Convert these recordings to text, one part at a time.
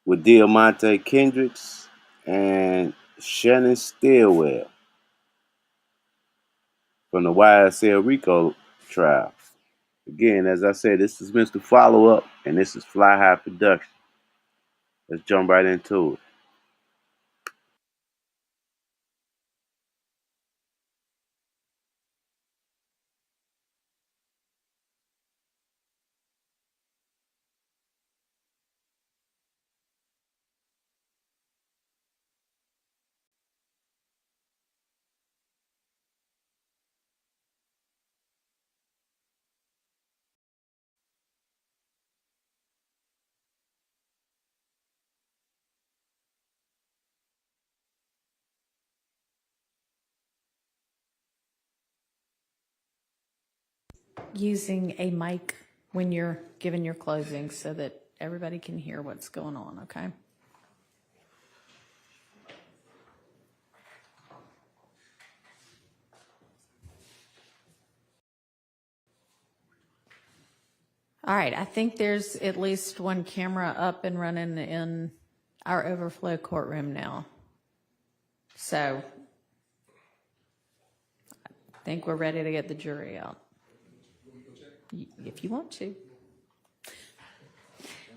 with Deamonte, Kendricks, and Shannon Stillwell from the YSL RICO trial. Again, as I said, this is Mr. Follow Up, and this is Fly High Production. Let's jump right into it. Using a mic when you're giving your closing so that everybody can hear what's going on, okay? All right, I think there's at least one camera up and running in our overflow courtroom now. So I think we're ready to get the jury out. If you want to.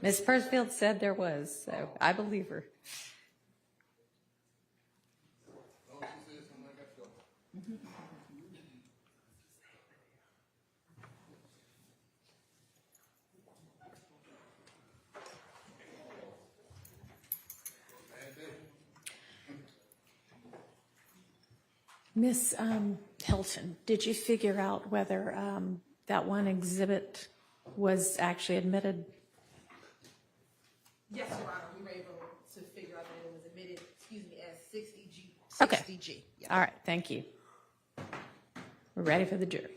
Ms. Persfield said there was, so I believe her. Miss Hilton, did you figure out whether that one exhibit was actually admitted? Yes, Your Honor, we were able to figure out that it was admitted, as 60G. Okay. 60G. Yeah. All right, thank you. We're ready for the jury.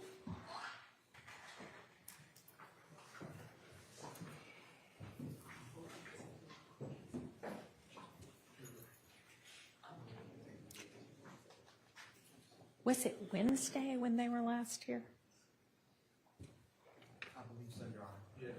Was it Wednesday when they were last here? I believe so, Your Honor. Yes.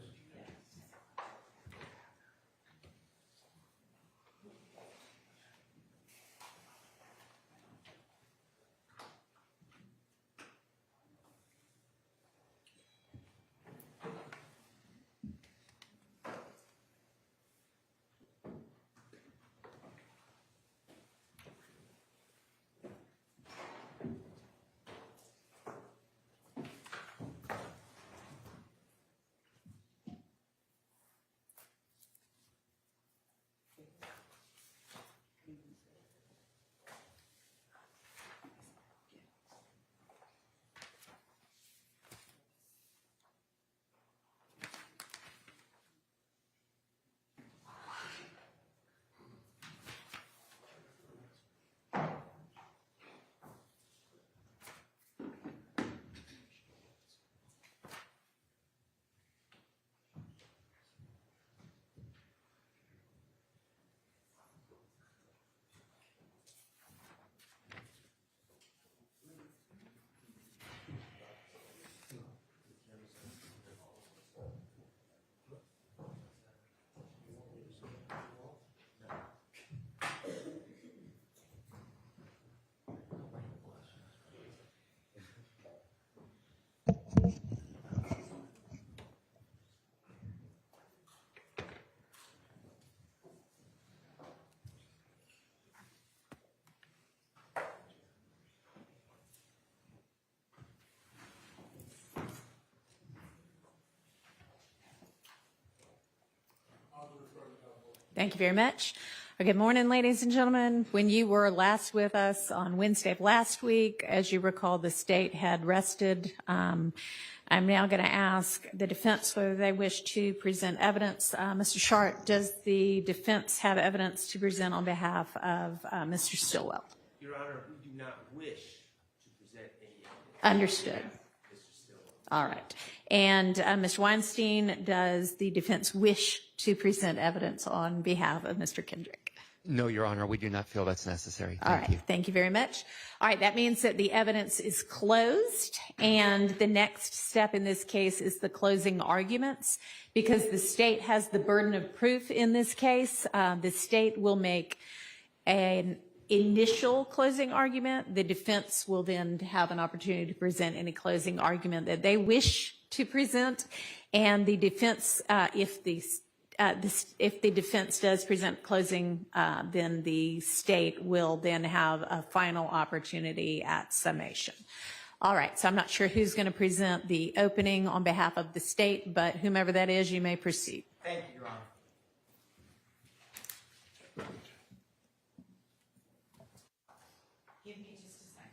Thank you very much. Good morning, ladies and gentlemen. When you were last with us on Wednesday of last week, as you recall, the state had rested. I'm now going to ask the defense whether they wish to present evidence. Mr. Sharp, does the defense have evidence to present on behalf of Mr. Stillwell? Your Honor, we do not wish to present any evidence. Understood. Mr. Stillwell. All right. And Mr. Weinstein, does the defense wish to present evidence on behalf of Mr. Kendrick? No, Your Honor, we do not feel that's necessary. All right. Thank you. Thank you very much. All right. That means that the evidence is closed, and the next step in this case is the closing arguments. Because the state has the burden of proof in this case, the state will make an initial closing argument. The defense will then have an opportunity to present any closing argument that they wish to present. And the defense, if the defense does present closing, then the state will then have a final opportunity at summation. All right, so I'm not sure who's going to present the opening on behalf of the state, but whomever that is, you may proceed. Thank you, Your Honor. Give me just a second.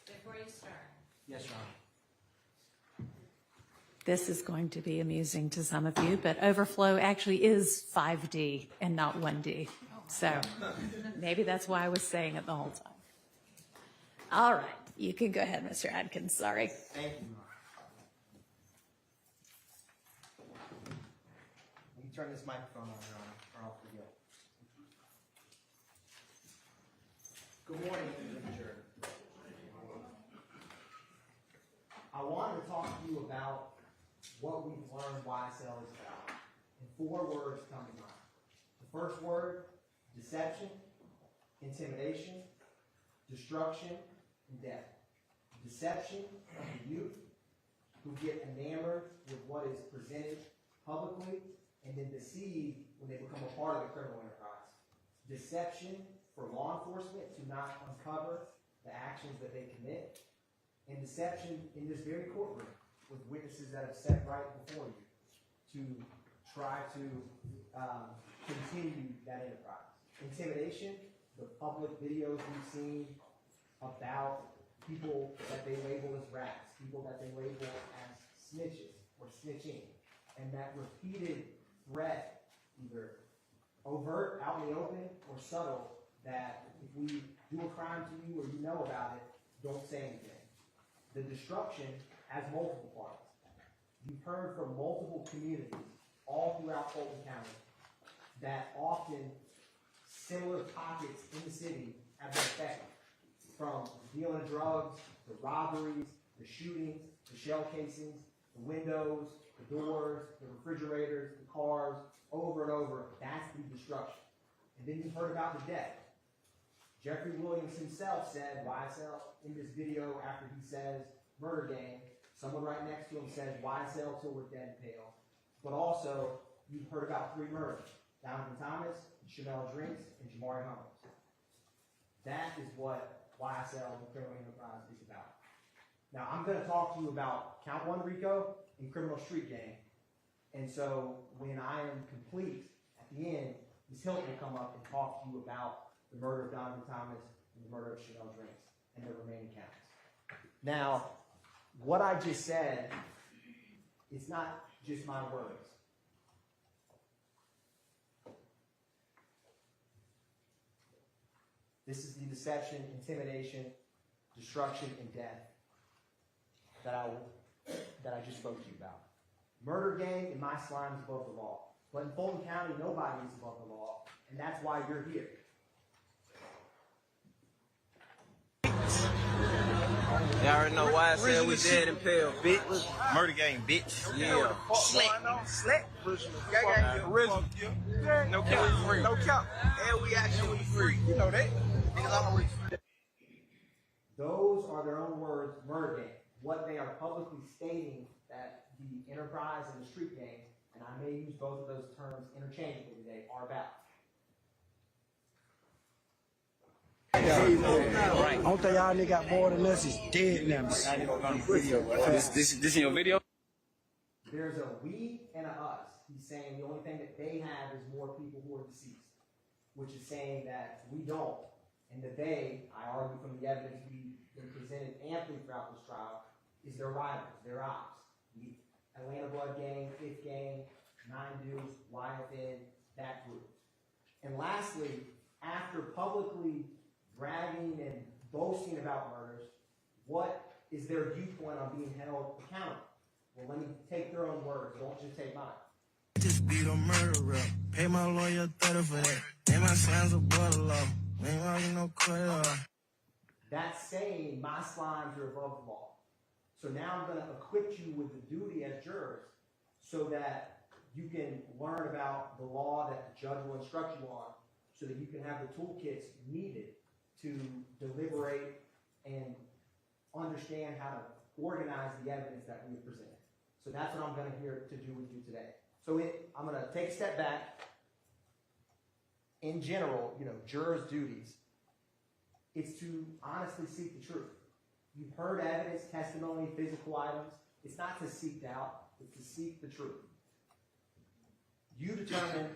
Before you start. Yes, Your Honor. This is going to be amusing to some of you, but overflow actually is 5D and not 1D. So maybe that's why I was saying it the whole time. All right, you can go ahead, Mr. Adkins. Sorry. Thank you, Your Honor. Let me turn this microphone on, Your Honor, or I'll forget. Good morning, jury. I wanted to talk to you about what we've learned YSL is about. And 4 words come to mind. The first word, deception, intimidation, destruction, and death. Deception of the youth who get enamored with what is presented publicly and then deceived when they become a part of the criminal enterprise. Deception for law enforcement to not uncover the actions that they commit. And deception in this very courtroom with witnesses that have sat right before you to try to continue that enterprise. Intimidation, the public videos we've seen about people that they label as rats, people that they label as snitches or snitching, and that repeated threat, either overt, out in the open, or subtle, that if we do a crime to you or you know about it, don't say anything. The destruction has multiple parts. You've heard from multiple communities all throughout Fulton County that often similar pockets in the city have been affected. From dealing drugs, the robberies, the shootings, the shell casings, the windows, the doors, the refrigerators, the cars, over and over. That's the destruction. And then you've heard about the death. Jeffrey Williams himself said, YSL, in this video after he says murder gang, someone right next to him says YSL till we're dead and pale. But also, you've heard about 3 murders. Donovan Thomas, Chanel Drinks, and Jamari Holmes. That is what YSL, the criminal enterprise, is about. Now, I'm going to talk to you about Count 1 RICO and Criminal Street Gang. And so, when I am complete, at the end, Ms. Hilton will come up and talk to you about the murder of Donovan Thomas and the murder of Chanel Drinks and the remaining counts. Now, what I just said, it's not just my words. This is the deception, intimidation, destruction, and death that I just spoke to you about. Murder gang in my slime is above the law. But in Fulton County, nobody is above the law, and that's why you're here. Y'all already know why I said we dead and pale, bitch. Murder gang, bitch. Yeah. Slack. Gang, original. No cap. No cap. And we actually free. You know that. Niggas always free. Those are their own words, murder gang. What they are publicly stating that the enterprise and the street gang, and I may use both of those terms interchangeably today, are about. Right. Only thing y'all nigga got more than us is dead numbers. This in your video? There's a we and a us. He's saying the only thing that they have is more people who are deceased, which is saying that we don't. And the they, I argue from the evidence we've been presented amply throughout this trial, is their rivals, their ops. The Atlanta Blood Gang, Fifth Gang, Nine Dudes, YFN, that group. And lastly, after publicly bragging and boasting about murders, what is their viewpoint on being held accountable? Well, let me take their own words. Don't just take mine. Just beat a murderer. Pay my lawyer 30 for that. Pay my slimes a butter law. Ain't arguing no quarter. That's saying my slimes are above the law. So now I'm going to equip you with the duty as jurors so that you can learn about the law that the judge will instruct you on so that you can have the toolkits needed to deliberate and understand how to organize the evidence that we have presented. So that's what I'm going to here to do with you today. So I'm going to take a step back. In general, jurors' duties, it's to honestly seek the truth. You've heard evidence, testimony, physical items. It's not to seek out, it's to seek the truth. You determine,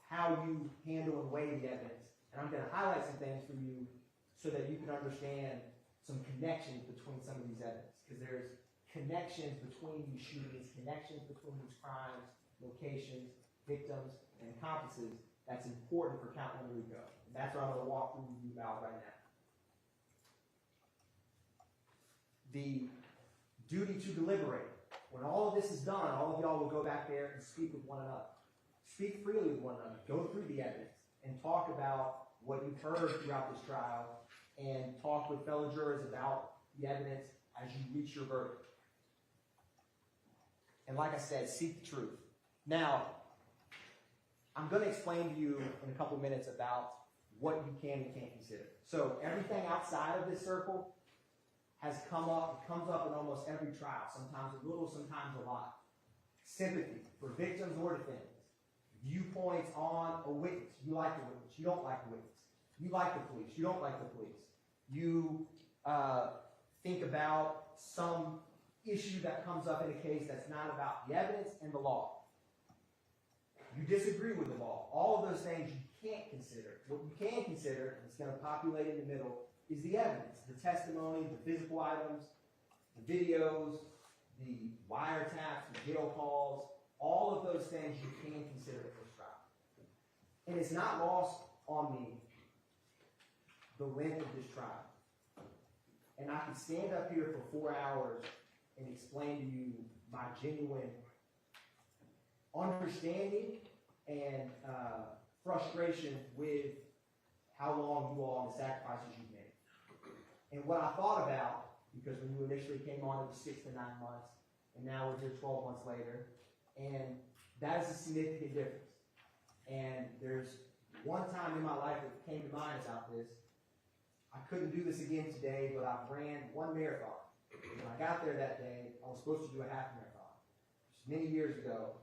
how you handle and weigh the evidence. And I'm going to highlight some things for you so that you can understand some connections between some of these evidence. Because there's connections between these shootings, connections between these crimes, locations, victims, and accomplices that's important for count one RICO. And that's what I'm going to walk through with you about right now. The duty to deliberate. When all of this is done, all of y'all will go back there and speak with one another. Speak freely with one another. Go through the evidence and talk about what you've heard throughout this trial and talk with fellow jurors about the evidence as you reach your verdict. And like I said, seek the truth. Now, I'm going to explain to you in a couple minutes about what you can and can't consider. So everything outside of this circle has comes up in almost every trial, sometimes a little, sometimes a lot. Sympathy for victims or defendants. Viewpoints on a witness. You like the witness, you don't like the witness. You like the police, you don't like the police. You think about some issue that comes up in a case that's not about the evidence and the law. You disagree with the law. All of those things you can't consider. What you can consider, and it's going to populate in the middle, is the evidence, the testimony, the physical items, the videos, the wiretaps, the jail calls, all of those things you can consider at this trial. And it's not lost on me the length of this trial. And I can stand up here for 4 hours and explain to you my genuine understanding and frustration with how long you all and the sacrifices you've made. And what I thought about, because when you initially came on, it was 6 to 9 months, and now we're here 12 months later, and that is a significant difference. And there's one time in my life that came to mind about this. I couldn't do this again today, but I ran one marathon. When I got there that day, I was supposed to do a half marathon, just many years ago.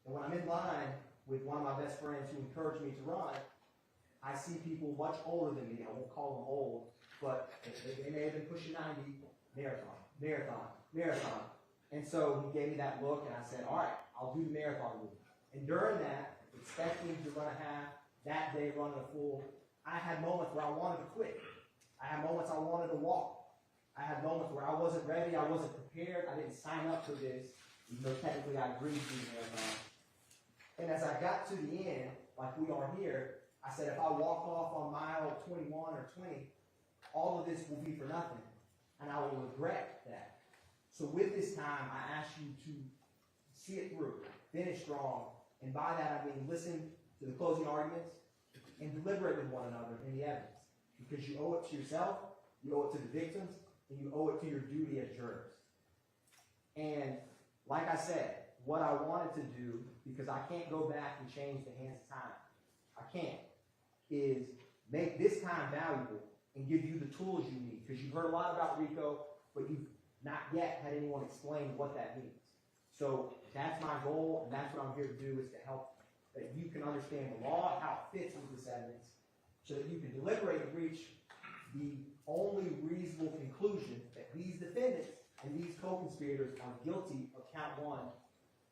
And when I'm in line with one of my best friends who encouraged me to run, I see people much older than me. I won't call them old, but they may have been pushing 90, marathon. And so he gave me that look, and I said, all right, I'll do the marathon with you. And during that, expecting to run a half, that day running a full, I had moments where I wanted to quit. I had moments I wanted to walk. I had moments where I wasn't ready, I wasn't prepared, I didn't sign up for this, even though technically I agreed to do the marathon. And as I got to the end, like we are here, I said, if I walk off on mile 21 or 20, all of this will be for nothing, and I will regret that. So with this time, I ask you to see it through, finish strong, and by that I mean listen to the closing arguments and deliberate with one another in the evidence, because you owe it to yourself, you owe it to the victims, and you owe it to your duty as jurors. And like I said, what I wanted to do, because I can't go back and change the hands of time, I can't, is make this time valuable and give you the tools you need. Because you've heard a lot about RICO, but you've not yet had anyone explain what that means. So that's my goal, and that's what I'm here to do, is to help that you can understand the law, how it fits with this evidence, so that you can deliberate and reach the only reasonable conclusion that these defendants and these co-conspirators are guilty of count one,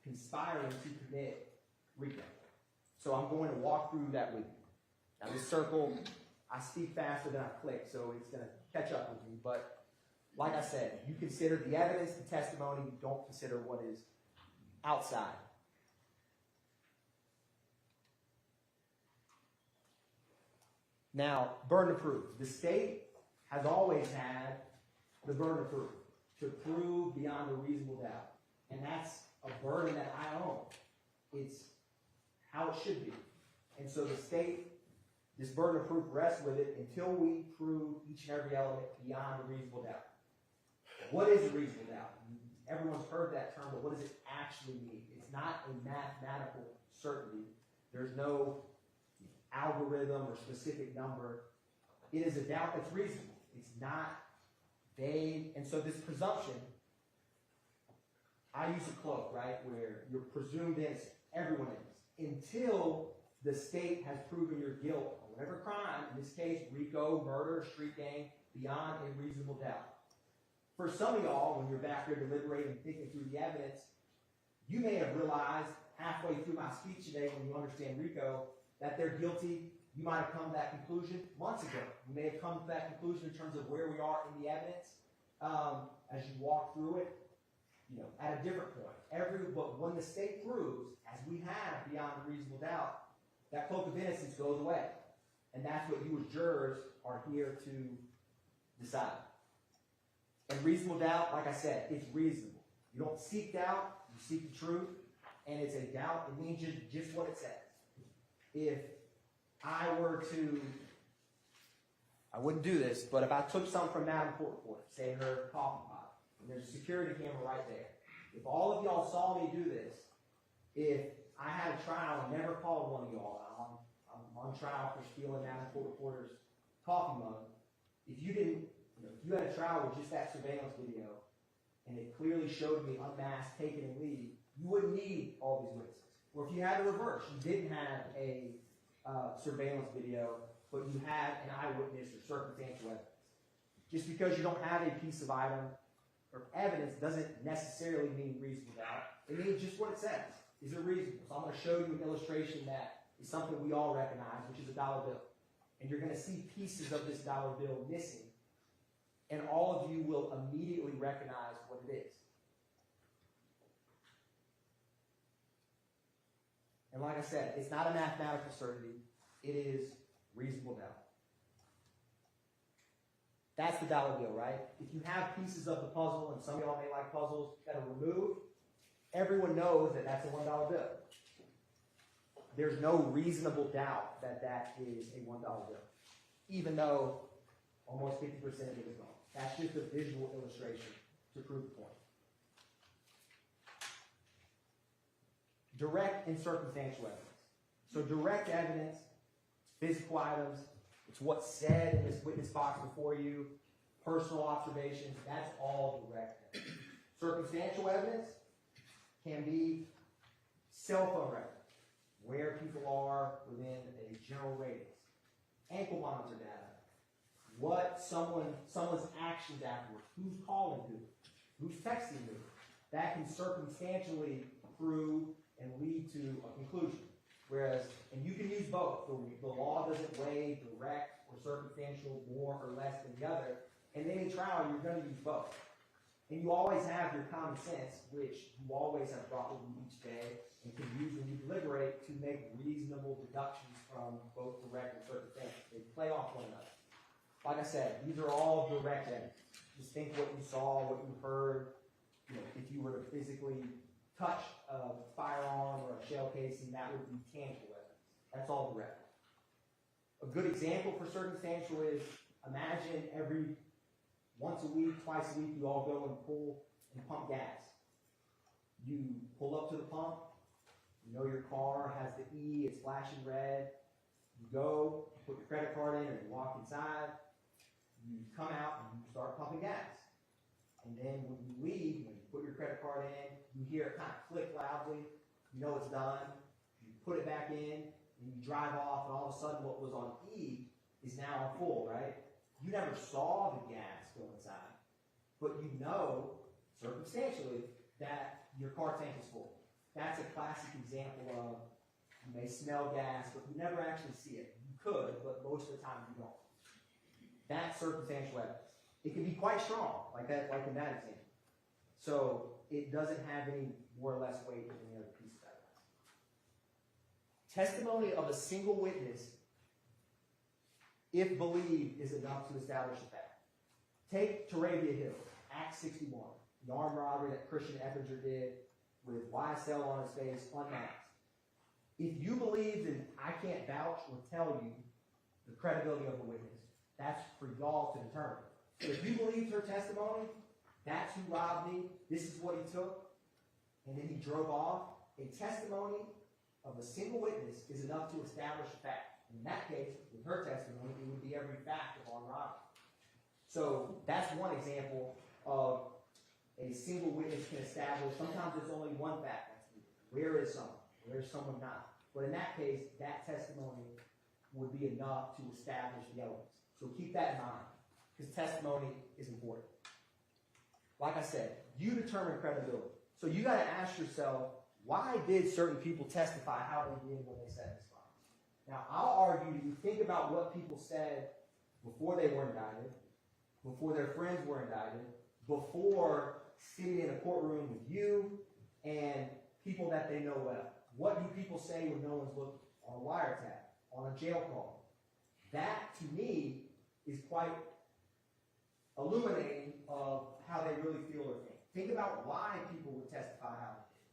conspiring to commit RICO. So I'm going to walk through that with you. Now this circle, I speak faster than I click, so it's going to catch up with me. But like I said, you consider the evidence, the testimony, you don't consider what is outside. Now, burden of proof. The state has always had the burden of proof, to prove beyond a reasonable doubt. And that's a burden that I own. It's how it should be. And so the state, this burden of proof rests with it until we prove each and every element beyond a reasonable doubt. What is a reasonable doubt? Everyone's heard that term, but what does it actually mean? It's not a mathematical certainty. There's no algorithm or specific number. It is a doubt that's reasonable. It's not vague. And so this presumption, I use a cloak, right, where you're presumed innocent. Everyone is. Until the state has proven your guilt on whatever crime, in this case, RICO, murder, street gang, beyond a reasonable doubt. For some of y'all, when you're back there deliberating and thinking through the evidence, you may have realized halfway through my speech today, when you understand RICO, that they're guilty. You might have come to that conclusion months ago. You may have come to that conclusion in terms of where we are in the evidence as you walk through it, at a different point. But when the state proves, as we have beyond a reasonable doubt, that cloak of innocence goes away. And that's what you as jurors are here to decide. And reasonable doubt, like I said, it's reasonable. You don't seek doubt, you seek the truth, and it's a doubt. It means just what it says. If I were to, I wouldn't do this, but if I took something from Madam Court reporter, say her coffee pot, and there's a security camera right there. If all of y'all saw me do this, if I had a trial and never called one of y'all, I'm on trial for stealing Madam Court reporter's coffee mug, if you didn't, if you had a trial with just that surveillance video, and it clearly showed me unmasked, taken, and leave, you wouldn't need all these witnesses. Or if you had the reverse, you didn't have a surveillance video, but you had an eyewitness or circumstantial evidence. Just because you don't have a piece of item or evidence doesn't necessarily mean reasonable doubt. It means just what it says. Is it reasonable? So I'm going to show you an illustration that is something we all recognize, which is a dollar bill. And you're going to see pieces of this dollar bill missing, and all of you will immediately recognize what it is. And like I said, it's not a mathematical certainty. It is reasonable doubt. That's the dollar bill, right? If you have pieces of the puzzle, and some of y'all may like puzzles that are removed, everyone knows that that's a $1 bill. There's no reasonable doubt that that is a $1 bill, even though almost 50% of it is gone. That's just a visual illustration to prove the point. Direct and circumstantial evidence. So direct evidence, physical items, it's what's said in this witness box before you, personal observations, that's all direct evidence. Circumstantial evidence can be cell phone records, where people are within a general radius, ankle monitor data, what someone's actions afterwards, who's calling who's texting who. That can circumstantially prove and lead to a conclusion. Whereas, and you can use both. The law doesn't weigh direct or circumstantial more or less than the other. And in a trial, you're going to use both. And you always have your common sense, which you always have brought with you each day and can use when you deliberate to make reasonable deductions from both direct and circumstantial. They play off one another. Like I said, these are all direct evidence. Just think what you saw, what you heard. If you were to physically touch a firearm or a shell casing, that would be tangible evidence. That's all direct. A good example for circumstantial is, imagine once a week, twice a week, you all go and pump gas. You pull up to the pump, you know your car has the E, it's flashing red. You go, you put your credit card in, and you walk inside. You come out and you start pumping gas. And then when you leave, when you put your credit card in, you hear it kind of click loudly. You know it's done. You put it back in, and you drive off, and all of a sudden what was on E is now on full, right? You never saw the gas go inside, but you know, circumstantially, that your car tank is full. That's a classic example of, you may smell gas, but you never actually see it. You could, but most of the time you don't. That's circumstantial evidence. It can be quite strong, like in that example. So it doesn't have any more or less weight than any other piece of evidence. Testimony of a single witness, if believed, is enough to establish a fact. Take Tarabia Hill, Act 61, the armed robbery that Christian Eppinger did with YSL on his face, unmasked. If you believe that I can't vouch or tell you the credibility of the witness, that's for y'all to determine. So if you believe her testimony, that's who robbed me, this is what he took, and then he drove off, a testimony of a single witness is enough to establish a fact. In that case, with her testimony, it would be every fact of armed robbery. So that's one example of a single witness can establish. Sometimes it's only one fact. Where is someone? Where is someone not? But in that case, that testimony would be enough to establish the elements. So keep that in mind, because testimony is important. Like I said, you determine credibility. So you got to ask yourself, why did certain people testify how they did when they said this crime? Now, I'll argue that you think about what people said before they were indicted, before their friends were indicted, before sitting in a courtroom with you and people that they know well. What do people say when no one's looking? On a wiretap, on a jail call. That, to me, is quite illuminating of how they really feel or think. Think about why people would testify how they did.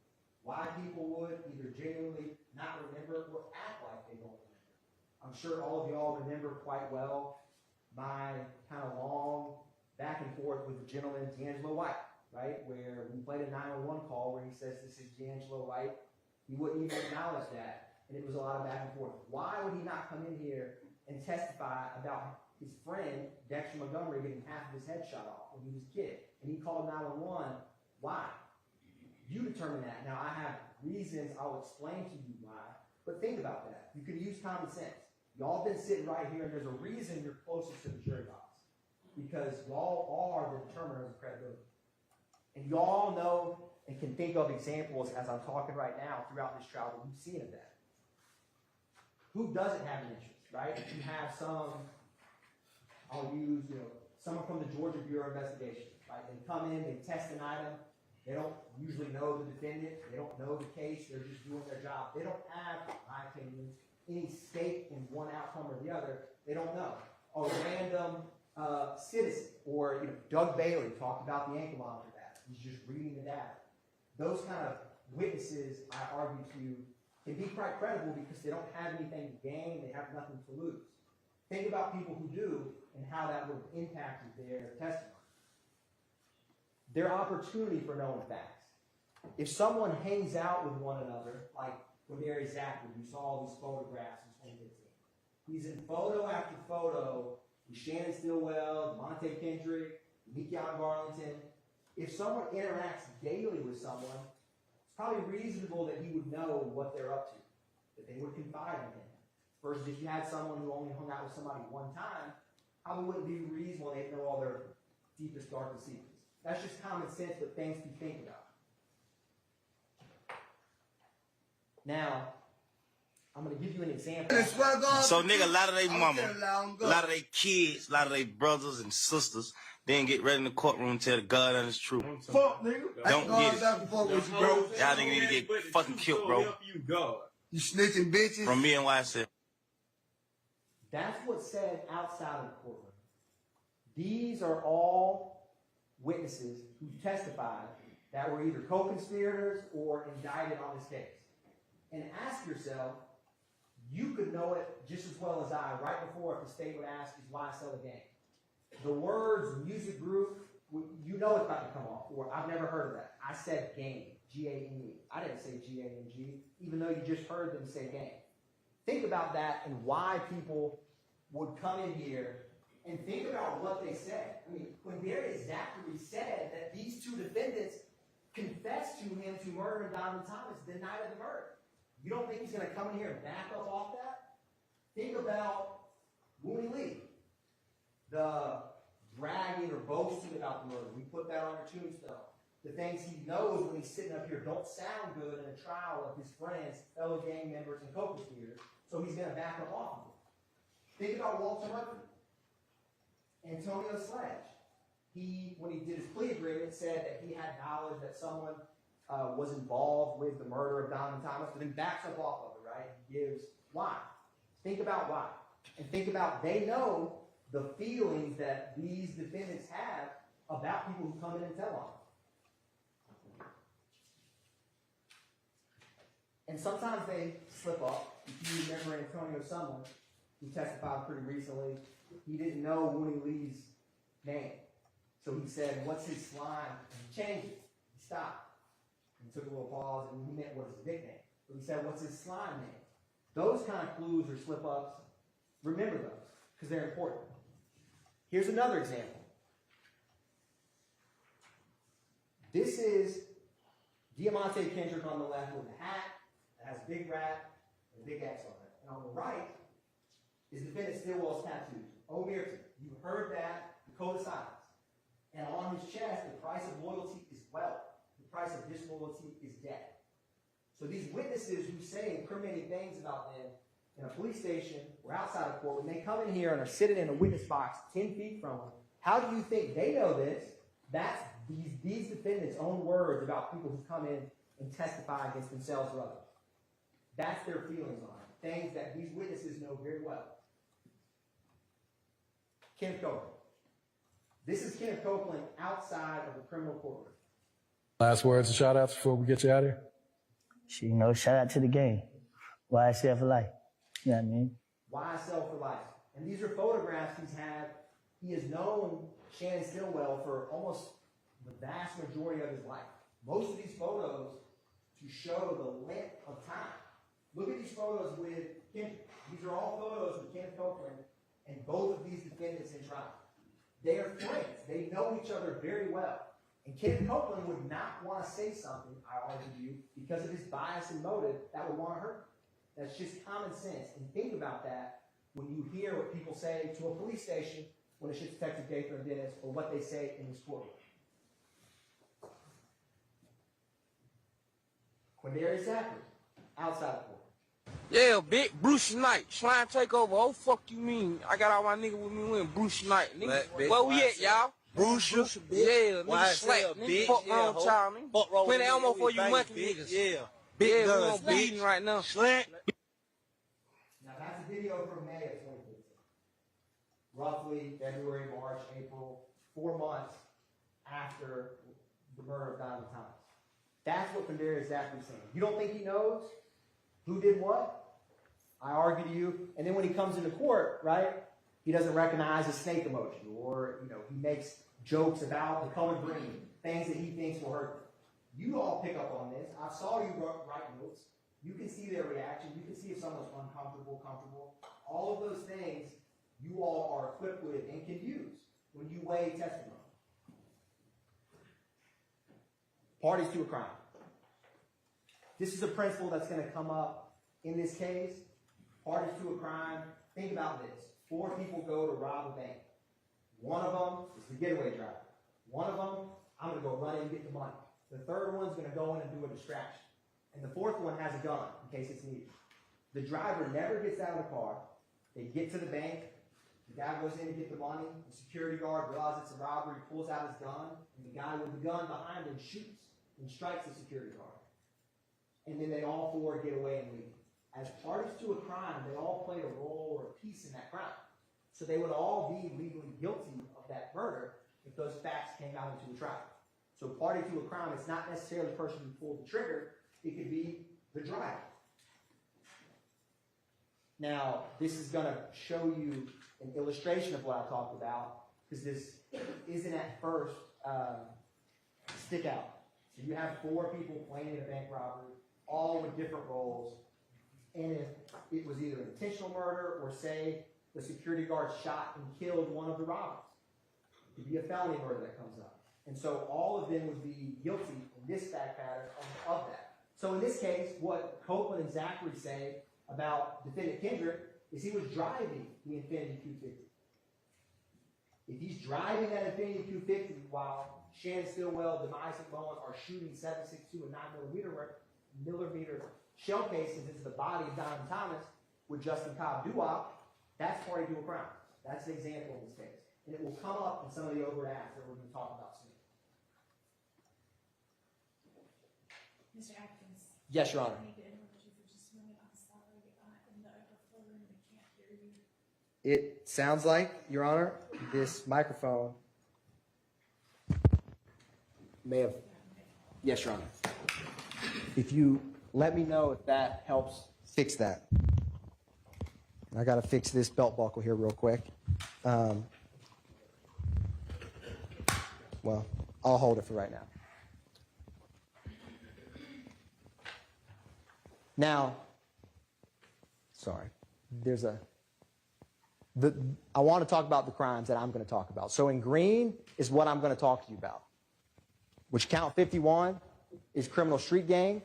Why people would either genuinely not remember or act like they don't remember. I'm sure all of y'all remember quite well my kind of long back and forth with the gentleman, D'Angelo White, right? Where we played a 911 call where he says this is D'Angelo White. He wouldn't even acknowledge that. And it was a lot of back and forth. Why would he not come in here and testify about his friend, Dexter Montgomery, getting half of his head shot off when he was a kid? And he called 911. Why? You determine that. Now, I have reasons. I'll explain to you why. But think about that. You can use common sense. Y'all been sitting right here, and there's a reason you're closest to the jury box. Because y'all are the determiners of credibility. And y'all know and can think of examples as I'm talking right now throughout this trial that you've seen of that. Who doesn't have an interest, right? If you have some, I'll use, someone from the Georgia Bureau of Investigation, right? They come in, they test an item. They don't usually know the defendant. They don't know the case. They're just doing their job. They don't have, in my opinion, any stake in one outcome or the other. They don't know. A random citizen, or Doug Bailey talked about the ankle monitor data. He's just reading the data. Those kind of witnesses, I argue to you, can be quite credible because they don't have anything to gain. They have nothing to lose. Think about people who do and how that would have impacted their testimony. Their opportunity for knowing facts. If someone hangs out with one another, like Quindary Zachary, you saw all these photographs in 2015. He's in photo after photo with Shannon Stillwell, Deamonte Kendricks, Mikion Garlington. If someone interacts daily with someone, it's probably reasonable that he would know what they're up to, that they would confide in him. Versus if you had someone who only hung out with somebody one time, probably wouldn't be reasonable they'd know all their deepest, darkest secrets. That's just common sense, but things to think about. Now, I'm going to give you an example. So, nigga, a lot of they mama, a lot of they kids, a lot of they brothers and sisters, then get ready in the courtroom and tell the God honest truth. Fuck, nigga. Don't get it. Fuck with you, bro. Y'all nigga need to get fucking killed, bro. You snitching bitches. From me and YSL. That's what's said outside of the courtroom. These are all witnesses who testified that were either co-conspirators or indicted on this case. And ask yourself, you could know it just as well as I right before if the state would ask, is YSL a gang? The words music group, you know it's about to come off. Or I've never heard of that. I said gang, G-A-N-E. I didn't say G-A-N-G, even though you just heard them say gang. Think about that and why people would come in here and think about what they said. I mean, Quindary Zachary said that these two defendants confessed to him to murdering Donovan Thomas the night of the murder. You don't think he's going to come in here and back up off that? Think about Mooney Lee. The bragging or boasting about the murder. We put that on your tombstone. The things he knows when he's sitting up here don't sound good in a trial of his friends, fellow gang members, and co-conspirators, so he's going to back up off of it. Think about Walter Murphy. Antonio Sledge. He, when he did his plea agreement, said that he had knowledge that someone was involved with the murder of Donovan Thomas, but then backs up off of it, right? He gives why. Think about why. And think about, they know the feelings that these defendants have about people who come in and tell on them. And sometimes they slip up. If you remember Antonio Sumlin, who testified pretty recently, he didn't know Winnie Lee's name. So he said, "What's his slime?" And he changed it. He stopped. He took a little pause, and he meant, "What is his nickname?" So he said, "What's his slime name?" Those kind of clues or slip-ups, remember those, because they're important. Here's another example. This is Deamonte Kendrick on the left with a hat that has a big rat and a big X on it. And on the right is defendant Stillwell's tattoos. Oh, Mirton, you heard that, the code of silence. And on his chest, the price of loyalty is wealth. The price of disloyalty is death. So these witnesses who say incriminating things about them in a police station or outside of court, when they come in here and are sitting in a witness box 10 feet from them, how do you think they know this? That's these defendants' own words about people who come in and testify against themselves or others. That's their feelings on it. Things that these witnesses know very well. Kenneth Copeland. This is Kenneth Copeland outside of the criminal courtroom. Last words and shout outs before we get you out of here. Shout out to the game. YSL for life. You know what I mean? YSL for life. And these are photographs he's had. He has known Shannon Stillwell for almost the vast majority of his life. Most of these photos to show the length of time. Look at these photos with Kendrick. These are all photos with Kenneth Copeland and both of these defendants in trial. They are friends. They know each other very well. And Kenneth Copeland would not want to say something, I argue to you, because of his bias and motive that would want to hurt him. That's just common sense. And think about that when you hear what people say to a police station when it's just Detective Gaither and Dennis, or what they say in this courtroom. Quindarius Zachary, outside the court. Yeah, big Bruce Knight, slime takeover. Oh, fuck you mean? I got all my niggas with me when Bruce Knight. Nigga, where we at, y'all? Bruce, yeah, nigga slack. Nigga, fuck wrong with y'all, nigga. Plenty ammo for you monkey niggas. Yeah, big guns, we beating right now. Slant. Now that's a video from May of 2015. Roughly February, March, April, 4 months after the murder of Diamond Thomas. That's what Quindarius Zachary's saying. You don't think he knows who did what? I argue to you. And then when he comes into court, right, he doesn't recognize a snake emoji, or he makes jokes about the color green, things that he thinks will hurt them. You all pick up on this. I saw you write notes. You can see their reaction. You can see if someone's uncomfortable, comfortable. All of those things you all are equipped with and can use when you weigh testimony. Parties to a crime. This is a principle that's going to come up in this case. Parties to a crime. Think about this. 4 people go to rob a bank. One of them is the getaway driver. One of them, I'm going to go run in and get the money. The third one's going to go in and do a distraction. And the fourth one has a gun in case it's needed. The driver never gets out of the car. They get to the bank. The guy goes in to get the money. The security guard realizes it's a robbery, pulls out his gun, and the guy with the gun behind him shoots and strikes the security guard. And then they all 4 get away and leave. As parties to a crime, they all played a role or a piece in that crime. So they would all be legally guilty of that murder if those facts came out into a trial. So party to a crime, it's not necessarily the person who pulled the trigger. It could be the driver. Now, this is going to show you an illustration of what I talked about, because this isn't at first stick out. So you have 4 people planning a bank robbery, all with different roles. And if it was either intentional murder or, say, the security guard shot and killed one of the robbers, it could be a felony murder that comes up. And so all of them would be guilty in this fact pattern of that. So in this case, what Copeland and Zachary say about defendant Kendrick is he was driving the Infiniti Q50. If he's driving that Infiniti Q50 while Shannon Stillwell, Deamonte and Bowen are shooting 7.62 and 9mm shell casings into the body of Diamond Thomas with Justin Cobb doo-wop, that's party to a crime. That's an example in this case. And it will come up in some of the overt acts that we're going to talk about soon. Mr. Atkins. Yes, Your Honor. I need to interrupt you for just a minute. I'm sorry. In the upper floor room, they can't hear you. It sounds like, Your Honor, this microphone may have, yes, Your Honor. If you let me know if that helps fix that. I got to fix this belt buckle here real quick. Well, I'll hold it for right now. Now, sorry, I want to talk about the crimes that I'm going to talk about. So in green is what I'm going to talk to you about, which count 51 is criminal street gang.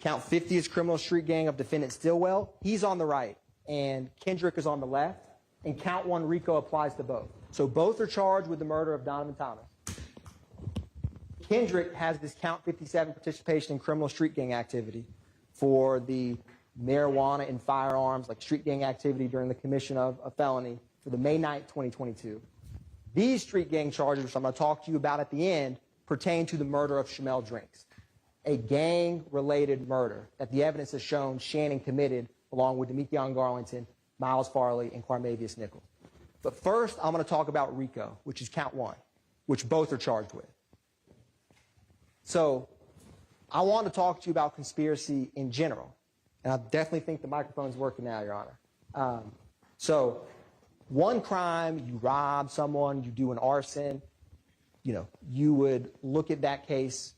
Count 50 is criminal street gang of defendant Stillwell. He's on the right, and Kendricks is on the left. And count 1 RICO applies to both. So both are charged with the murder of Donovan Thomas. Kendrick has this count 57 participation in criminal street gang activity for the marijuana and firearms, like street gang activity during the commission of a felony for the May 9th, 2022. These street gang charges, which I'm going to talk to you about at the end, pertain to the murder of Shamel Drinks, a gang-related murder that the evidence has shown Shannon committed along with Deamonte Garlington, Miles Farley, and Quarmavius Nichols. But first, I'm going to talk about RICO, which is count 1, which both are charged with. So I want to talk to you about conspiracy in general. And I definitely think the microphone's working now, Your Honor. So one crime, you rob someone, you do an arson, you would look at that case,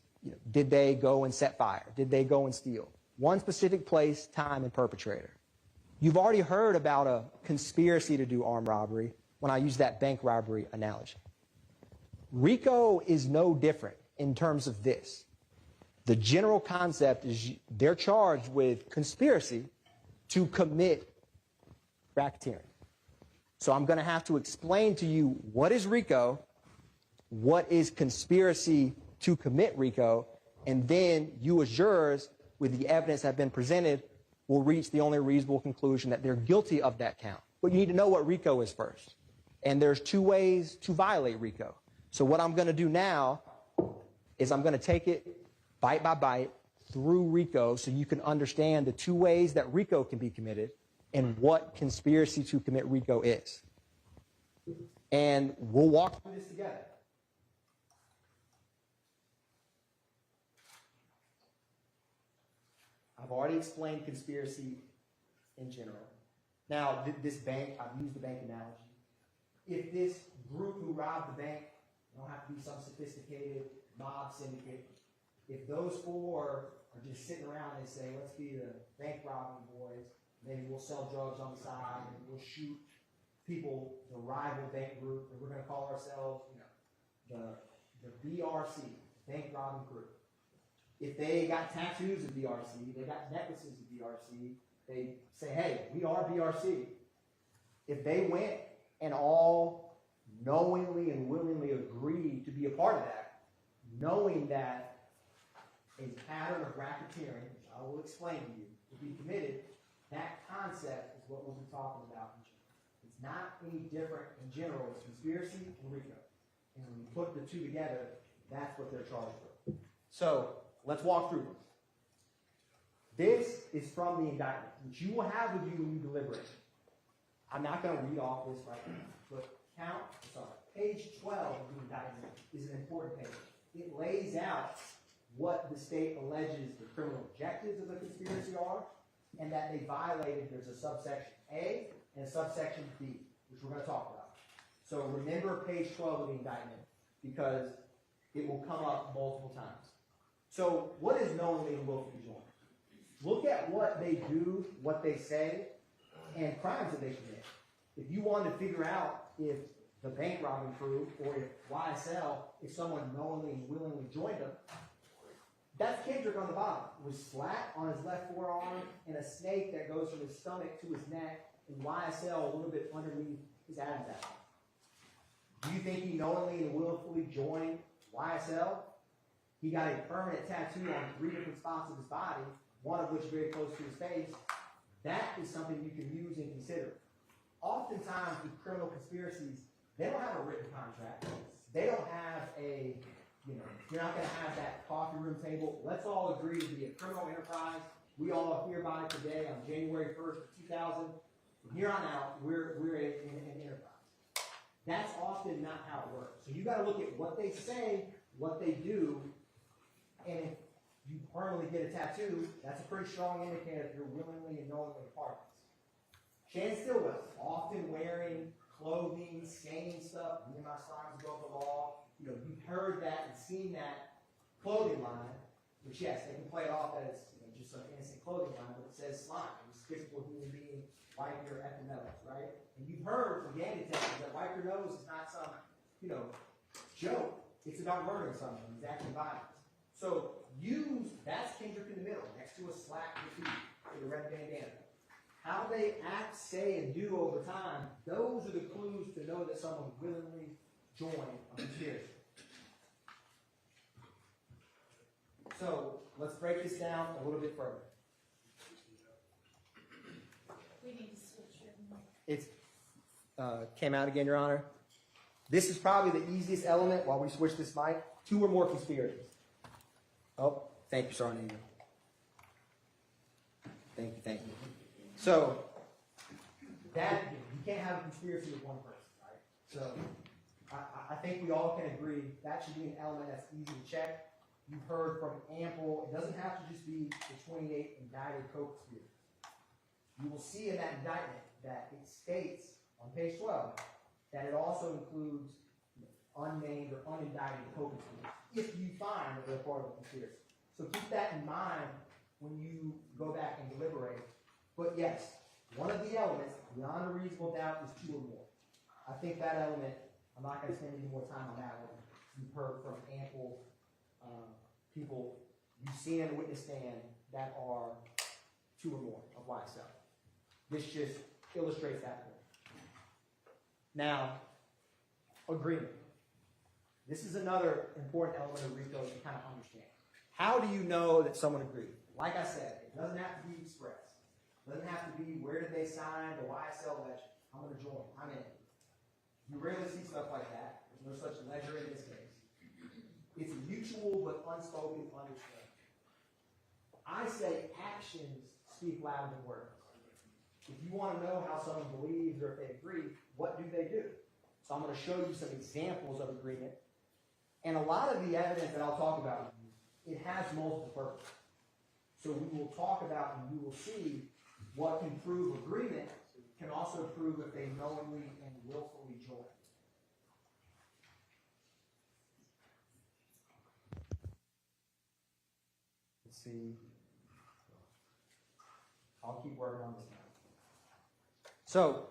did they go and set fire? Did they go and steal? One specific place, time, and perpetrator. You've already heard about a conspiracy to do armed robbery when I use that bank robbery analogy. RICO is no different in terms of this. The general concept is they're charged with conspiracy to commit racketeering. So I'm going to have to explain to you what is RICO, what is conspiracy to commit RICO, and then you as jurors, with the evidence that have been presented, will reach the only reasonable conclusion that they're guilty of that count. But you need to know what RICO is first. And there's 2 ways to violate RICO. So what I'm going to do now is I'm going to take it bite by bite through RICO so you can understand the 2 ways that RICO can be committed and what conspiracy to commit RICO is. And we'll walk through this together. I've already explained conspiracy in general. Now, this bank, I've used the bank analogy. If this group who robbed the bank, you don't have to be some sophisticated mob syndicate. If those 4 are just sitting around and say, let's be the bank robbing boys, maybe we'll sell drugs on the side and we'll shoot people, the rival bank group, and we're going to call ourselves, the BRC, bank robbing group. If they got tattoos of BRC, they got necklaces of BRC, they say, hey, we are BRC. If they went and all knowingly and willingly agreed to be a part of that, knowing that a pattern of racketeering, which I will explain to you, will be committed, that concept is what we'll be talking about in general. It's not any different in general. It's conspiracy and RICO. And when you put the 2 together, that's what they're charged with. So let's walk through this. This is from the indictment, which you will have with you when you deliberate. I'm not going to read off this right now, but page 12 of the indictment is an important page. It lays out what the state alleges the criminal objectives of the conspiracy are, and that they violated, there's a subsection A and a subsection B, which we're going to talk about. So remember page 12 of the indictment, because it will come up multiple times. So what is knowingly and willfully joined? Look at what they do, what they say, and crimes that they commit. If you wanted to figure out if the bank robbing crew or if YSL, if someone knowingly and willingly joined them, that's Kendrick on the bottom, with slat on his left forearm and a snake that goes from his stomach to his neck, and YSL a little bit underneath his Adam's apple. Do you think he knowingly and willfully joined YSL? He got a permanent tattoo on 3 different spots of his body, one of which very close to his face. That is something you can use and consider. Oftentimes with criminal conspiracies, they don't have a written contract. They don't have you're not going to have that coffee room table. Let's all agree to be a criminal enterprise, we all hear about it today on January 1st, 2000. From here on out, we're an enterprise. That's often not how it works. So you got to look at what they say, what they do, and if you permanently get a tattoo, that's a pretty strong indicator if you're willingly and knowingly a part of this. Shannon Stillwell, often wearing clothing, scanning stuff. Me and my slimes above the law. You know, you've heard that and seen that clothing line, which yes, they can play it off as just an innocent clothing line, but it says slime. It's typical human being, wipe your effing nose, right? And you've heard from gang detectives that wipe your nose is not some, joke. It's about murdering someone, exacting violence. So that's Kendrick in the middle, next to a slack graffiti with a red bandana. How they act, say, and do over time, those are the clues to know that someone willingly joined a conspiracy. So let's break this down a little bit further. We need to switch it. It's came out again, Your Honor. This is probably the easiest element while we switch this mic. 2 or more conspirators. Oh, thank you, Sergeant. Thank you. So that you can't have a conspiracy with one person, right? So I think we all can agree that should be an element that's easy to check. You've heard from ample. It doesn't have to just be the 28 indicted co-conspirators. You will see in that indictment that it states on page 12 that it also includes unnamed or unindicted co-conspirators if you find that they're part of a conspiracy. So keep that in mind when you go back and deliberate. But yes, one of the elements, beyond a reasonable doubt, is 2 or more. I think that element, I'm not going to spend any more time on that one. You've heard from ample people you've seen in the witness stand that are 2 or more of YSL. This just illustrates that point. Now, agreement. This is another important element of RICO to kind of understand. How do you know that someone agreed? Like I said, it doesn't have to be expressed. It doesn't have to be where did they sign the YSL ledger. I'm going to join. I'm in. You rarely see stuff like that. There's no such ledger in this case. It's mutual but unspoken understanding. I say actions speak louder than words. If you want to know how someone believes or if they agree, what do they do? So I'm going to show you some examples of agreement. And a lot of the evidence that I'll talk about, it has multiple purposes. So we will talk about and you will see what can prove agreement can also prove if they knowingly and willfully join. Let's see. I'll keep working on this now. So,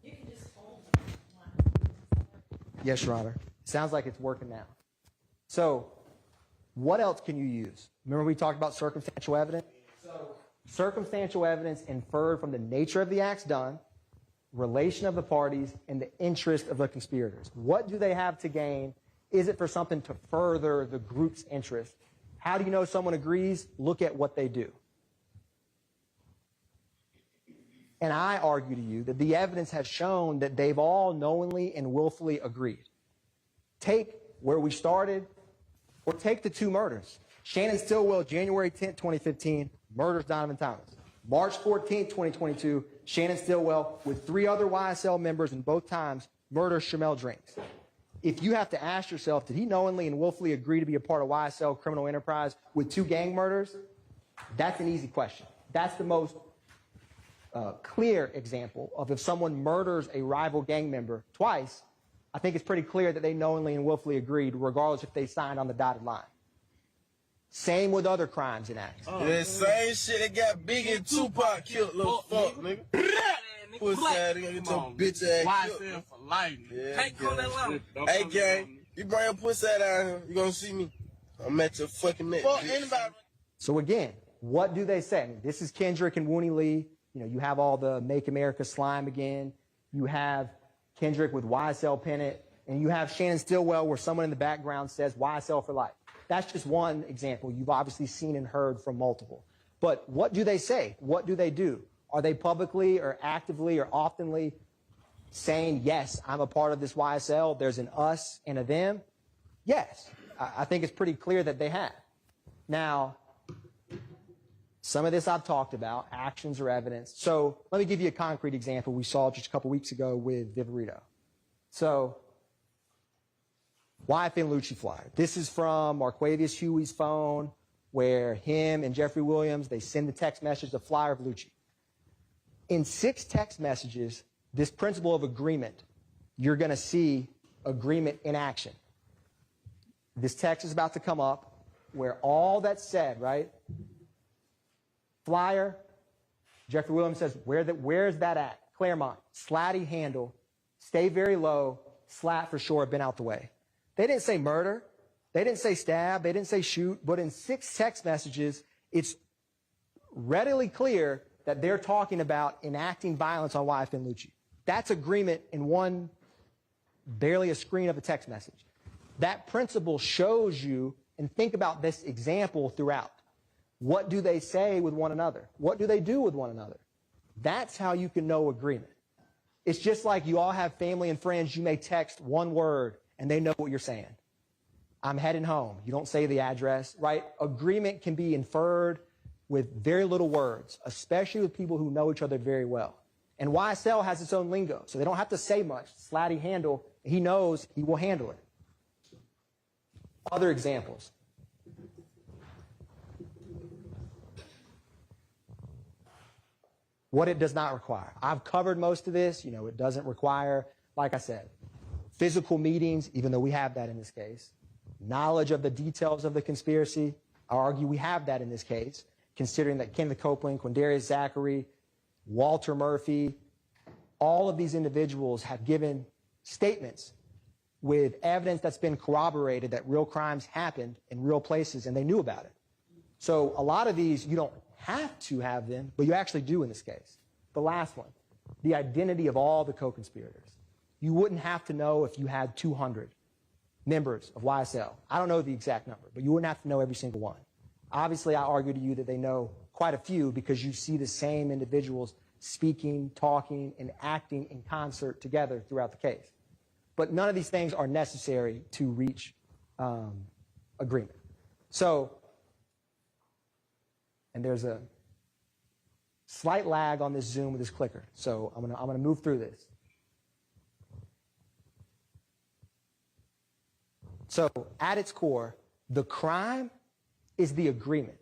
You can just hold one. yes, Your Honor. Sounds like it's working now. So, what else can you use? Remember we talked about circumstantial evidence? So, circumstantial evidence inferred from the nature of the acts done, relation of the parties, and the interest of the conspirators. What do they have to gain? Is it for something to further the group's interest? How do you know someone agrees? Look at what they do. And I argue to you that the evidence has shown that they've all knowingly and willfully agreed. Take where we started, or take the 2 murders. Shannon Stillwell, January 10th, 2015, murders Donovan Thomas. March 14th, 2022, Shannon Stillwell, with 3 other YSL members in both times, murders Shamel Drinks. If you have to ask yourself, did he knowingly and willfully agree to be a part of YSL criminal enterprise with 2 gang murders? That's an easy question. That's the most clear example of if someone murders a rival gang member twice, I think it's pretty clear that they knowingly and willfully agreed, regardless if they signed on the dotted line. Same with other crimes and acts. The same shit that got Biggie and Tupac killed, little fuck, nigga. Pussy ass, nigga, get your bitch ass killed. For life. Yeah, Can't call that line. hey, gang, you bring your pussy ass down here, you gonna see me. I'm at your fucking neck. Fuck anybody. So again, what do they say? I mean, this is Kendrick and Wooney Lee. You know, you have all the Make America slime again. You have Kendrick with YSL pennant. And you have Shannon Stillwell where someone in the background says YSL for life. That's just one example. You've obviously seen and heard from multiple. But what do they say? What do they do? Are they publicly or actively or oftenly saying, yes, I'm a part of this YSL, there's an us and a them? Yes. I think it's pretty clear that they have. Now, Some of this I've talked about, actions or evidence. So let me give you a concrete example we saw just a couple weeks ago with Viverito. So, YFN Lucci flyer. This is from Marquavius Huey's phone, where him and Jeffrey Williams, they send the text message, the flyer of Lucci. In 6 text messages, this principle of agreement, you're going to see agreement in action. This text is about to come up where all that's said, right? Flyer, Jeffrey Williams says, where's that at? Claremont, slatty handle, stay very low, slat for sure, been out the way. They didn't say murder. They didn't say stab. They didn't say shoot. But in 6 text messages, it's readily clear that they're talking about enacting violence on YFN Lucci. That's agreement in one, barely a screen of a text message. That principle shows you, and think about this example throughout. What do they say with one another? What do they do with one another? That's how you can know agreement. It's just like you all have family and friends. You may text one word and they know what you're saying. I'm heading home. You don't say the address, right? Agreement can be inferred with very little words, especially with people who know each other very well. And YSL has its own lingo, so they don't have to say much. Slatty handle, he knows he will handle it. Other examples. What it does not require. I've covered most of this. You know, it doesn't require, like I said, physical meetings, even though we have that in this case. Knowledge of the details of the conspiracy. I argue we have that in this case, considering that Kenneth Copeland, Quindarius Zachary, Walter Murphy, all of these individuals have given statements with evidence that's been corroborated that real crimes happened in real places and they knew about it. So a lot of these, you don't have to have them, but you actually do in this case. The last one, the identity of all the co-conspirators. You wouldn't have to know if you had 200 members of YSL. I don't know the exact number, but you wouldn't have to know every single one. Obviously, I argue to you that they know quite a few because you see the same individuals speaking, talking, and acting in concert together throughout the case. But none of these things are necessary to reach agreement. So, and there's a slight lag on this Zoom with this clicker. So I'm gonna move through this. So at its core, the crime is the agreement.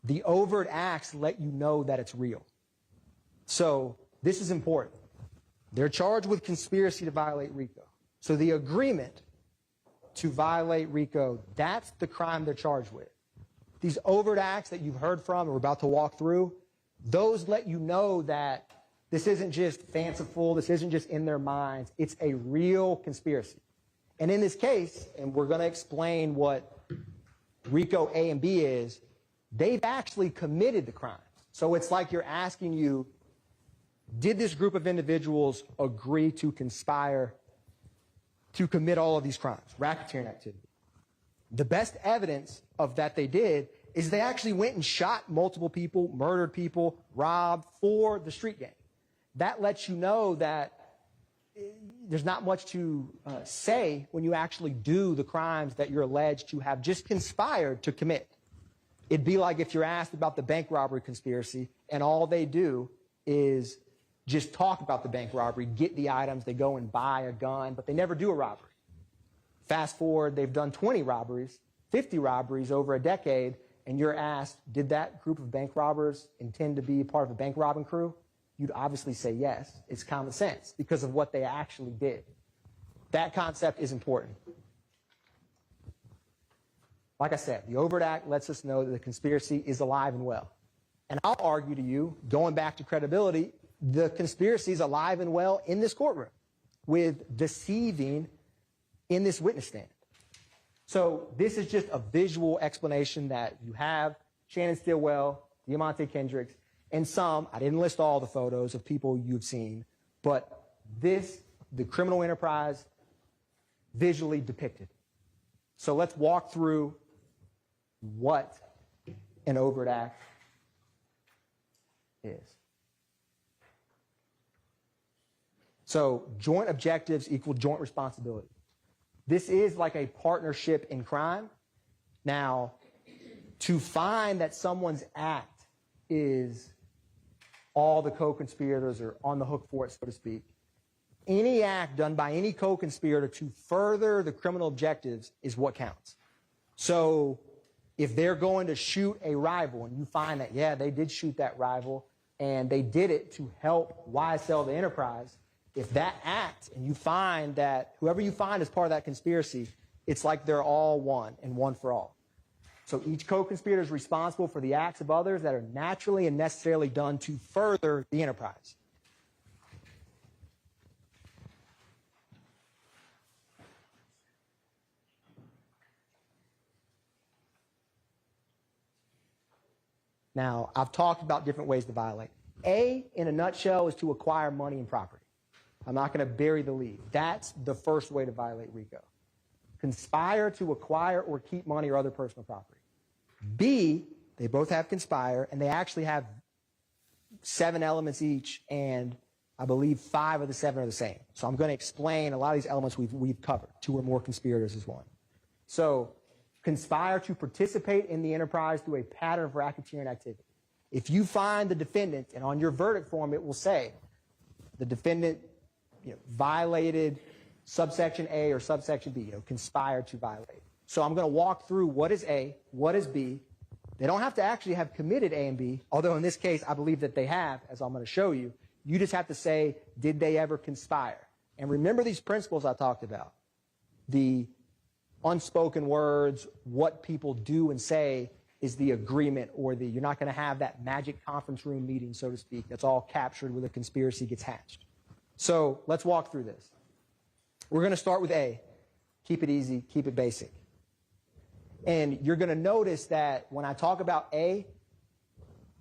The overt acts let you know that it's real. So this is important. They're charged with conspiracy to violate RICO. So the agreement to violate RICO, that's the crime they're charged with. These overt acts that you've heard from and we're about to walk through, those let you know that this isn't just fanciful, this isn't just in their minds, it's a real conspiracy. And in this case, and we're going to explain what RICO A and B is, they've actually committed the crimes. So it's like you're asking you, did this group of individuals agree to conspire to commit all of these crimes, racketeering activity? The best evidence of that they did is they actually went and shot multiple people, murdered people, robbed for the street gang. That lets you know that there's not much to say when you actually do the crimes that you're alleged to have just conspired to commit. It'd be like if you're asked about the bank robbery conspiracy and all they do is just talk about the bank robbery, get the items, they go and buy a gun, but they never do a robbery. Fast forward, they've done 20 robberies, 50 robberies over a decade, and you're asked, did that group of bank robbers intend to be part of a bank robbing crew? You'd obviously say yes. It's common sense because of what they actually did. That concept is important. Like I said, the overt act lets us know that the conspiracy is alive and well. And I'll argue to you, going back to credibility, the conspiracy is alive and well in this courtroom with deceiving in this witness stand. So this is just a visual explanation that you have Shannon Stillwell, Deamonte Kendricks, and some, I didn't list all the photos of people you've seen, but this, the criminal enterprise, visually depicted. So let's walk through what an overt act is. So joint objectives equal joint responsibility. This is like a partnership in crime. Now, to find that someone's act is all the co-conspirators are on the hook for it, so to speak. Any act done by any co-conspirator to further the criminal objectives is what counts. So if they're going to shoot a rival and you find that, yeah, they did shoot that rival and they did it to help YSL the enterprise, if that act and you find that whoever you find as part of that conspiracy, it's like they're all one and one for all. So each co-conspirator is responsible for the acts of others that are naturally and necessarily done to further the enterprise. Now, I've talked about different ways to violate. A, in a nutshell, is to acquire money and property. I'm not going to bury the lead. That's the first way to violate RICO. Conspire to acquire or keep money or other personal property. B, they both have conspire, and they actually have 7 elements each, and I believe 5 of the 7 are the same. So I'm going to explain a lot of these elements we've covered. 2 or more conspirators is one. So conspire to participate in the enterprise through a pattern of racketeering activity. If you find the defendant, and on your verdict form it will say the defendant violated subsection A or subsection B, conspired to violate. So I'm going to walk through what is A, what is B. They don't have to actually have committed A and B, although in this case I believe that they have, as I'm going to show you. You just have to say, did they ever conspire? And remember these principles I talked about. The unspoken words, what people do and say is the agreement, or you're not going to have that magic conference room meeting, so to speak. That's all captured where the conspiracy gets hatched. So let's walk through this. We're going to start with A. Keep it easy, keep it basic. And you're going to notice that when I talk about A,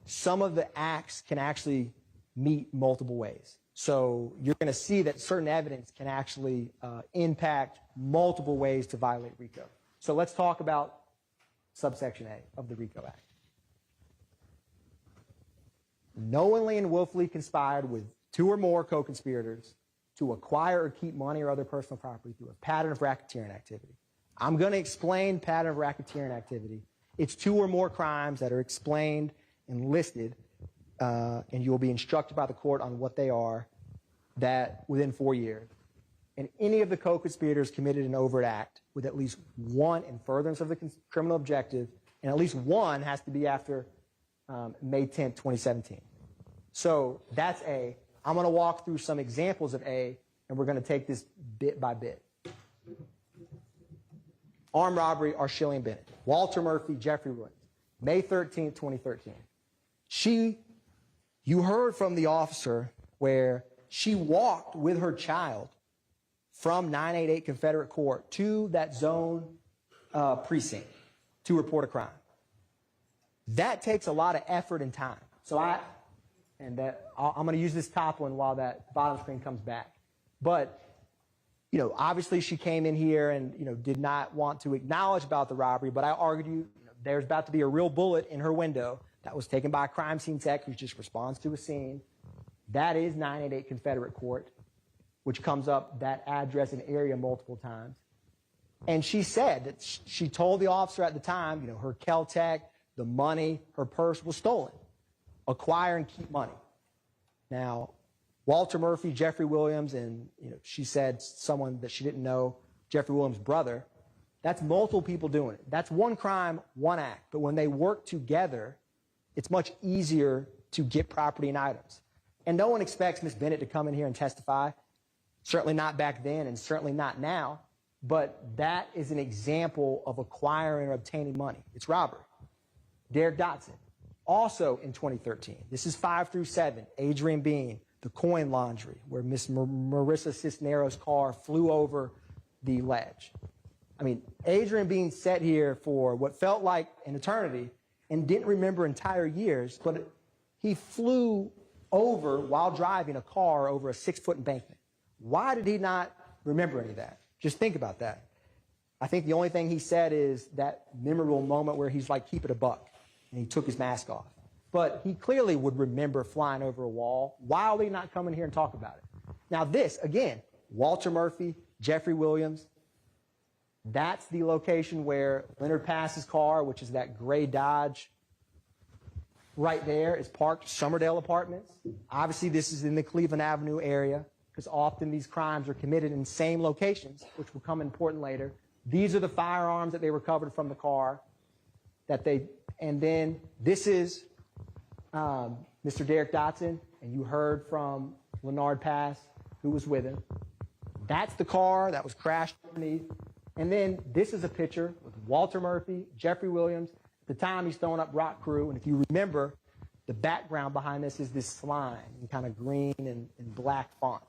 some of the acts can actually meet multiple ways. So you're going to see that certain evidence can actually impact multiple ways to violate RICO. So let's talk about subsection A of the RICO Act. Knowingly and willfully conspired with 2 or more co-conspirators to acquire or keep money or other personal property through a pattern of racketeering activity. I'm going to explain pattern of racketeering activity. It's 2 or more crimes that are explained and listed, and you will be instructed by the court on what they are, that within 4 years. And any of the co-conspirators committed an overt act with at least 1 in furtherance of the criminal objective, and at least 1 has to be after May 10th, 2017. So that's A. I'm going to walk through some examples of A, and we're going to take this bit by bit. Armed robbery, Arshillian Bennett. Walter Murphy, Jeffrey Williams. May 13th, 2013. You heard from the officer where she walked with her child from 988 Confederate Court to that zone precinct to report a crime. That takes a lot of effort and time. So I'm going to use this top one while that bottom screen comes back. But obviously she came in here and did not want to acknowledge about the robbery, but I argue there's about to be a real bullet in her window that was taken by a crime scene tech who just responds to a scene. That is 988 Confederate Court, which comes up that address and area multiple times. And she said that she told the officer at the time, her Kel-Tec, the money, her purse was stolen. Acquire and keep money. Now, Walter Murphy, Jeffrey Williams, and she said someone that she didn't know, Jeffrey Williams' brother, that's multiple people doing it. That's 1 crime, 1 act. But when they work together, it's much easier to get property and items. And no one expects Ms. Bennett to come in here and testify. Certainly not back then and certainly not now. But that is an example of acquiring or obtaining money. It's robbery. Derek Dotson, also in 2013. This is 5 through 7. Adrian Bean, the coin laundry, where Miss Marissa Cisneros' car flew over the ledge. I mean, Adrian Bean sat here for what felt like an eternity and didn't remember entire years, but he flew over, while driving a car, over a 6-foot embankment. Why did he not remember any of that? Just think about that. I think the only thing he said is that memorable moment where he's like, keep it a buck, and he took his mask off. But he clearly would remember flying over a wall. Why are they not coming here and talk about it? Now this, again, Walter Murphy, Jeffrey Williams, that's the location where Leonard Pass's car, which is that gray Dodge right there is parked Summerdale Apartments. Obviously, this is in the Cleveland Avenue area because often these crimes are committed in same locations, which will come important later. These are the firearms that they recovered from the car and then this is Mr. Derek Dotson, and you heard from Leonard Pass, who was with him. That's the car that was crashed underneath. And then this is a picture with Walter Murphy, Jeffrey Williams. At the time, he's throwing up rock crew. And if you remember, the background behind this is this slime in kind of green and black font.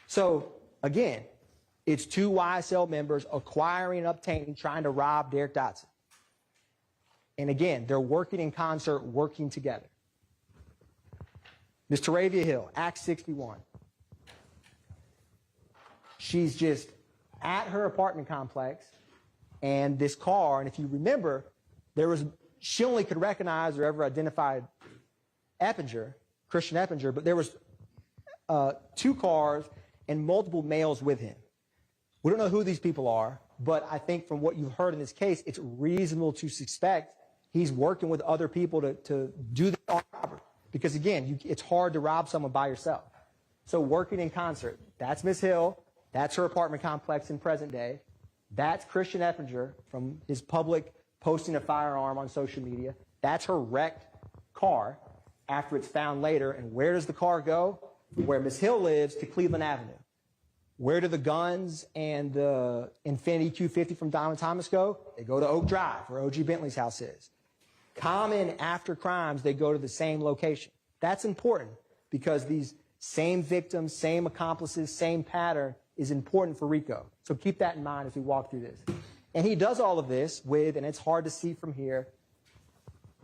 So, again, it's two YSL members acquiring and obtaining, trying to rob Derek Dotson. And again, they're working in concert, working together. Ms. Taravia Hill, Act 61. She's just at her apartment complex, and this car, and if you remember, she only could recognize or ever identified Eppinger, Christian Eppinger, but there was 2 cars and multiple males with him. We don't know who these people are, but I think from what you've heard in this case, it's reasonable to suspect he's working with other people to do the robbery. Because again, it's hard to rob someone by yourself. So working in concert. That's Ms. Hill. That's her apartment complex in present day. That's Christian Eppinger from his public posting a firearm on social media. That's her wrecked car after it's found later. And where does the car go? From where Ms. Hill lives to Cleveland Avenue. Where do the guns and the Infiniti Q50 from Diamond Thomas go? They go to Oak Drive, where O.G. Bentley's house is. Common after crimes, they go to the same location. That's important because these same victims, same accomplices, same pattern is important for RICO. So keep that in mind as we walk through this. And he does all of this with, and it's hard to see from here,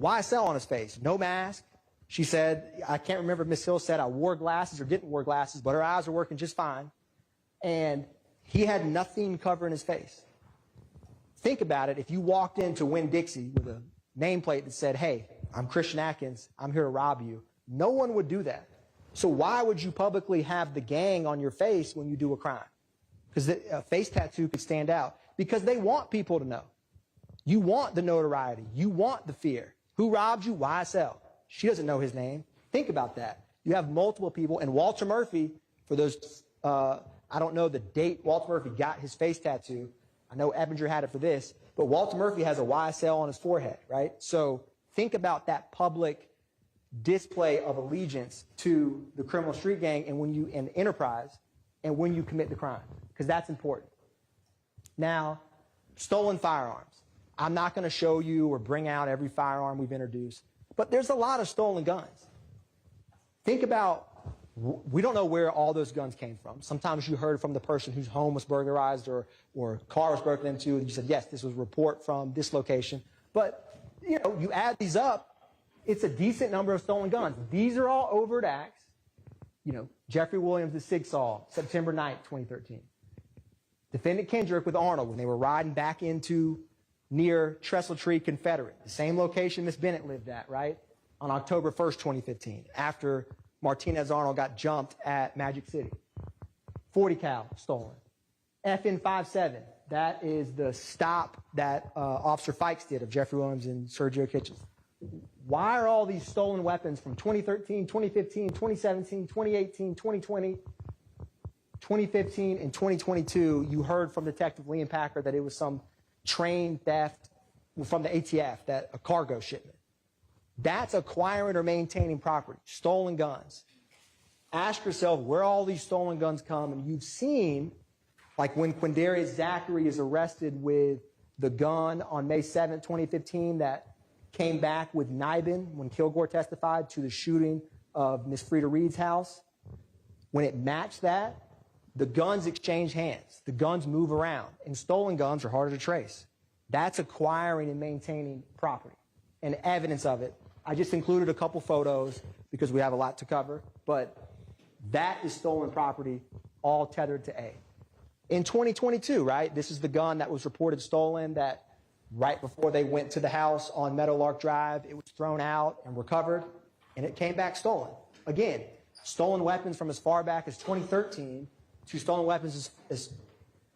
YSL on his face, no mask. She said, I can't remember if Ms. Hill said I wore glasses or didn't wear glasses, but her eyes are working just fine. And he had nothing covering his face. Think about it. If you walked into Winn-Dixie with a nameplate that said, hey, I'm Christian Atkins, I'm here to rob you, no one would do that. So why would you publicly have the gang on your face when you do a crime? Because a face tattoo could stand out. Because they want people to know. You want the notoriety. You want the fear. Who robbed you? YSL. She doesn't know his name. Think about that. You have multiple people. And Walter Murphy, for those, I don't know the date Walter Murphy got his face tattoo. I know Eppinger had it for this. But Walter Murphy has a YSL on his forehead, right? So think about that public display of allegiance to the criminal street gang and enterprise and when you commit the crime, because that's important. Now, stolen firearms. I'm not going to show you or bring out every firearm we've introduced, but there's a lot of stolen guns. Think about, we don't know where all those guns came from. Sometimes you heard from the person whose home was burglarized or car was broken into, and you said, yes, this was a report from this location. But, you know, you add these up, it's a decent number of stolen guns. These are all overt acts. You know, Jeffrey Williams, the Sig Sauer, September 9th, 2013. Defendant Kendrick with Arnold when they were riding back into near Trestle Tree Confederate, the same location Miss Bennett lived at, right, on October 1st, 2015, after Martinez Arnold got jumped at Magic City. 40 cal stolen. FN57, that is the stop that Officer Fikes did of Jeffrey Williams and Sergio Kitchens. Why are all these stolen weapons from 2013, 2015, 2017, 2018, 2020, 2015, and 2022? You heard from Detective Liam Packer that it was some train theft from the ATF, that a cargo shipment. That's acquiring or maintaining property, stolen guns. Ask yourself where all these stolen guns come, and you've seen, like when Quindarius Zachary is arrested with the gun on May 7th, 2015, that came back with Nibin when Kilgore testified to the shooting of Miss Frida Reed's house. When it matched that, the guns exchange hands. The guns move around, and stolen guns are harder to trace. That's acquiring and maintaining property, and evidence of it. I just included a couple photos because we have a lot to cover, but that is stolen property, all tethered to A. In 2022, right, this is the gun that was reported stolen that right before they went to the house on Meadowlark Drive, it was thrown out and recovered, and it came back stolen. Again, stolen weapons from as far back as 2013 to stolen weapons as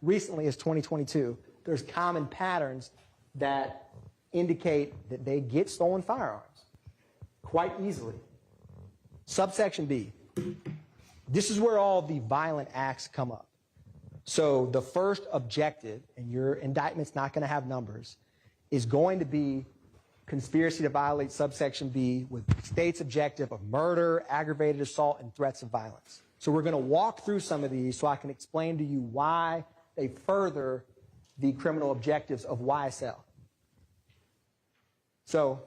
recently as 2022. There's common patterns that indicate that they get stolen firearms. quite easily. Subsection B. This is where all the violent acts come up. So the first objective, and your indictment's not going to have numbers, is going to be conspiracy to violate subsection B with the state's objective of murder, aggravated assault, and threats of violence. So we're going to walk through some of these so I can explain to you why they further the criminal objectives of YSL. So,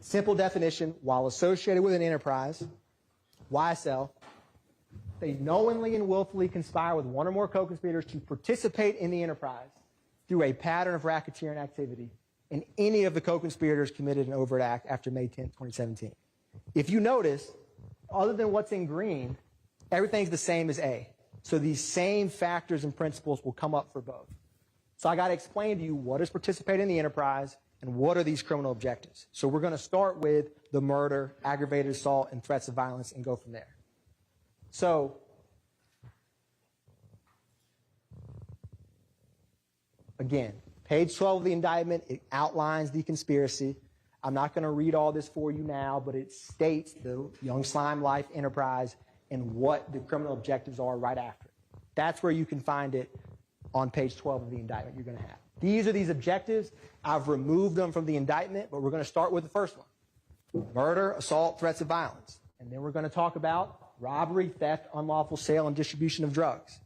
simple definition, while associated with an enterprise, YSL, they knowingly and willfully conspire with one or more co-conspirators to participate in the enterprise through a pattern of racketeering activity, and any of the co-conspirators committed an overt act after May 10, 2017. If you notice, other than what's in green, everything's the same as A. So these same factors and principles will come up for both. So I got to explain to you what is participating in the enterprise and what are these criminal objectives. So we're going to start with the murder, aggravated assault, and threats of violence and go from there. So again, page 12 of the indictment, it outlines the conspiracy. I'm not going to read all this for you now, but it states the Young Slime Life enterprise and what the criminal objectives are right after it. That's where you can find it on page 12 of the indictment you're going to have. These are these objectives. I've removed them from the indictment, but we're going to start with the first one. Murder, assault, threats of violence. And then we're going to talk about robbery, theft, unlawful sale, and distribution of drugs.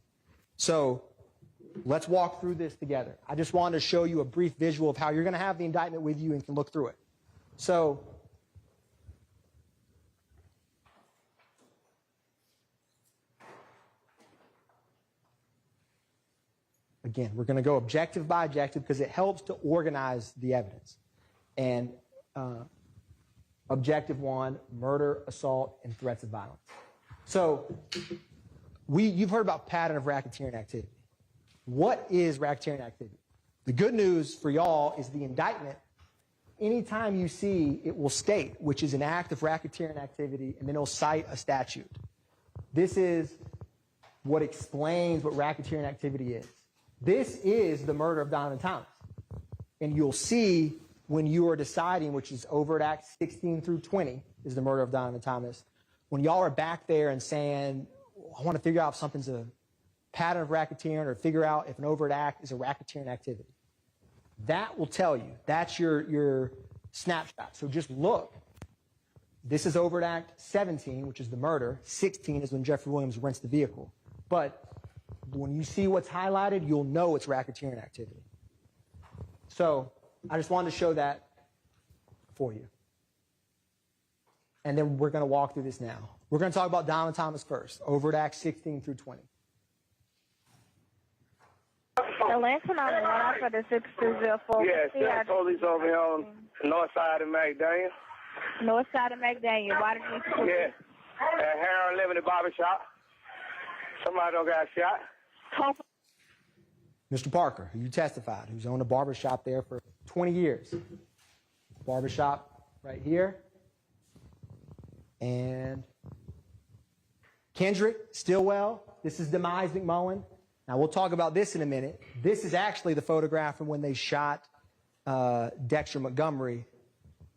So let's walk through this together. I just wanted to show you a brief visual of how you're going to have the indictment with you and can look through it. So again, we're going to go objective by objective because it helps to organize the evidence. And objective one, murder, assault, and threats of violence. So you've heard about pattern of racketeering activity. What is racketeering activity? The good news for y'all is the indictment, anytime you see, it will state, which is an act of racketeering activity, and then it'll cite a statute. This is what explains what racketeering activity is. This is the murder of Donovan Thomas. And you'll see when you are deciding, which is overt act 16 through 20, is the murder of Donovan Thomas. When y'all are back there and saying, I want to figure out if something's a pattern of racketeering or figure out if an overt act is a racketeering activity. That will tell you. That's your snapshot. So just look. This is overt act 17, which is the murder. 16 is when Jeffrey Williams rents the vehicle. But when you see what's highlighted, you'll know it's racketeering activity. So I just wanted to show that for you. And then we're going to walk through this now. We're going to talk about Donovan Thomas first, overt act 16 through 20. Atlanton on the line for the 620. Yes, there's police over here on the north side of McDaniel. North side of McDaniel. Why did you? Yeah. At Harold Limited Barbershop. Somebody don't got shot. Mr. Parker, who you testified, who's owned a barbershop there for 20 years. Barbershop right here. And Kendricks, Stillwell. This is Demise McMullen. Now, we'll talk about this in a minute. This is actually the photograph from when they shot Dexter Montgomery.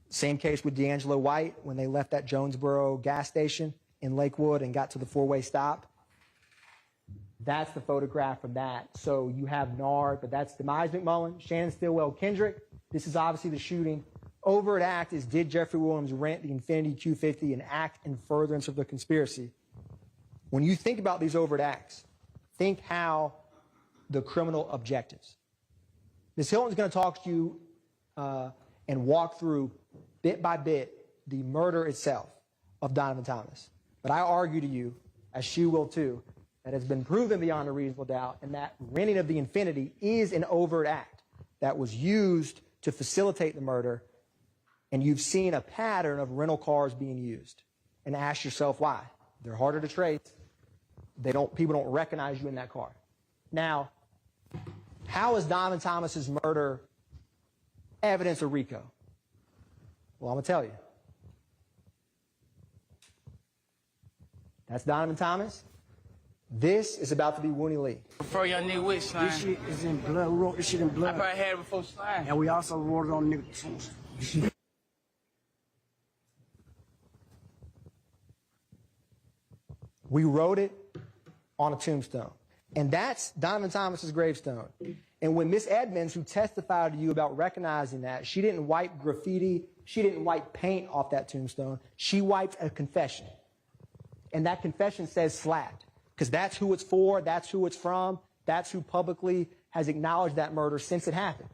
Same case with D'Angelo White when they left that Jonesboro gas station in Lakewood and got to the four-way stop. That's the photograph from that. So you have Nard, but that's Demise McMullen, Shannon, Stillwell, Kendrick. This is obviously the shooting. Overt act is, did Jeffrey Williams rent the Infiniti Q50 and act in furtherance of the conspiracy? When you think about these overt acts, think how the criminal objectives. Ms. Hilton's going to talk to you and walk through bit by bit the murder itself of Donovan Thomas. But I argue to you, as she will too, that has been proven beyond a reasonable doubt, and that renting of the Infiniti is an overt act that was used to facilitate the murder, and you've seen a pattern of rental cars being used. And ask yourself why. They're harder to trace. People don't recognize you in that car. Now, how is Donovan Thomas's murder evidence of RICO? Well, I'm going to tell you. That's Donovan Thomas. This is about to be Wooney Lee. Before y'all nigga with slime. This shit is in blood. We wrote this shit in blood. I probably had it before slime. And we also wrote it on nigga too. We wrote it on a tombstone. And that's Donovan Thomas's gravestone. And when Miss Edmonds, who testified to you about recognizing that, she didn't wipe graffiti, she didn't wipe paint off that tombstone. She wiped a confession. And that confession says slapped, because that's who it's for, that's who it's from, that's who publicly has acknowledged that murder since it happened.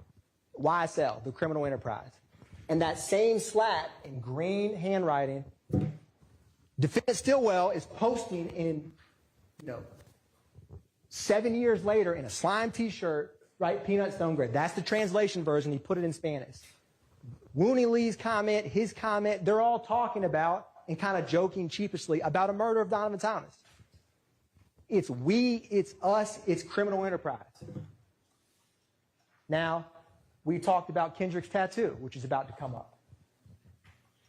YSL, the criminal enterprise. And that same slat in green handwriting, Defendant Stillwell is posting in, 7 years later in a slime t-shirt, right, peanut stone gray. That's the translation version. He put it in Spanish. Wooney Lee's comment, his comment, they're all talking about and kind of joking sheepishly about a murder of Donovan Thomas. It's we, it's us, it's criminal enterprise. Now, we talked about Kendricks' tattoo, which is about to come up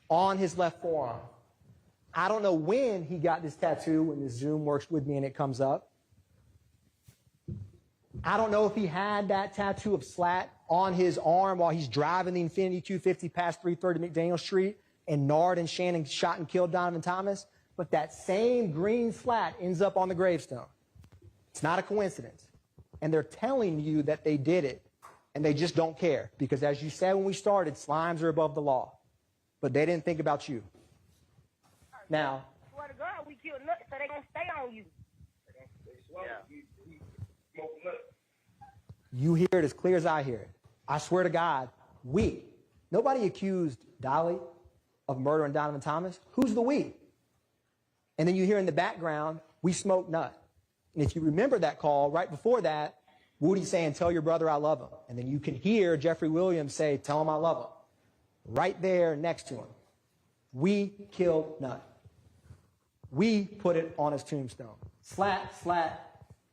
on his left forearm. I don't know when he got this tattoo, when this Zoom works with me and it comes up. I don't know if he had that tattoo of slat on his arm while he's driving the Infinity 250 past 330 McDaniel Street and Nard and Shannon shot and killed Donovan Thomas, but that same green slat ends up on the gravestone. It's not a coincidence. And they're telling you that they did it, and they just don't care, because as you said when we started, slimes are above the law. But they didn't think about you. Now, Swear to God, we killed nuts, so they gonna stay on you. you hear it as clear as I hear it. I swear to God, nobody accused Dolly of murdering Donovan Thomas. Who's the we? And then you hear in the background, we smoke nut. And if you remember that call, right before that, Woody saying, tell your brother I love him. And then you can hear Jeffrey Williams say, tell him I love him. Right there next to him. We killed Nut. We put it on his tombstone. Slat,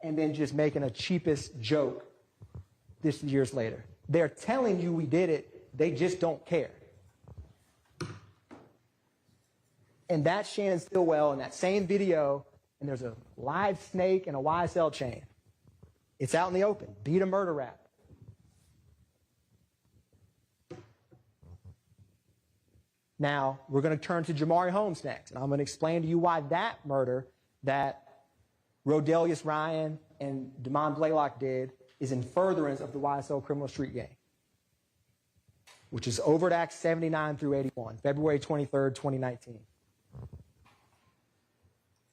and then just making a cheapest joke this years later. They're telling you we did it. They just don't care. And that's Shannon Stillwell in that same video, and there's a live snake and a YSL chain. It's out in the open. Beat a murder rap. Now, we're going to turn to Jamari Holmes next, and I'm going to explain to you why that murder that Rodelius Ryan and Damon Blaylock did is in furtherance of the YSL criminal street gang, which is Overt Act 79 through 81, February 23rd, 2019.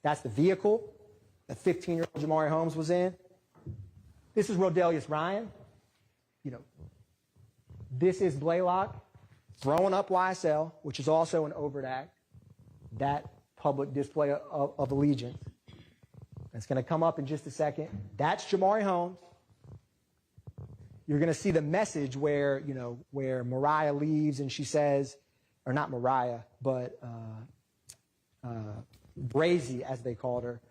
That's the vehicle that 15-year-old Jamari Holmes was in. This is Rodelius Ryan. This is Blaylock throwing up YSL, which is also an overt act, that public display of allegiance. It's going to come up in just a second. That's Jamari Holmes. You're going to see the message where, where Mariah leaves and she says, or not Mariah, but Brazy, as they called her,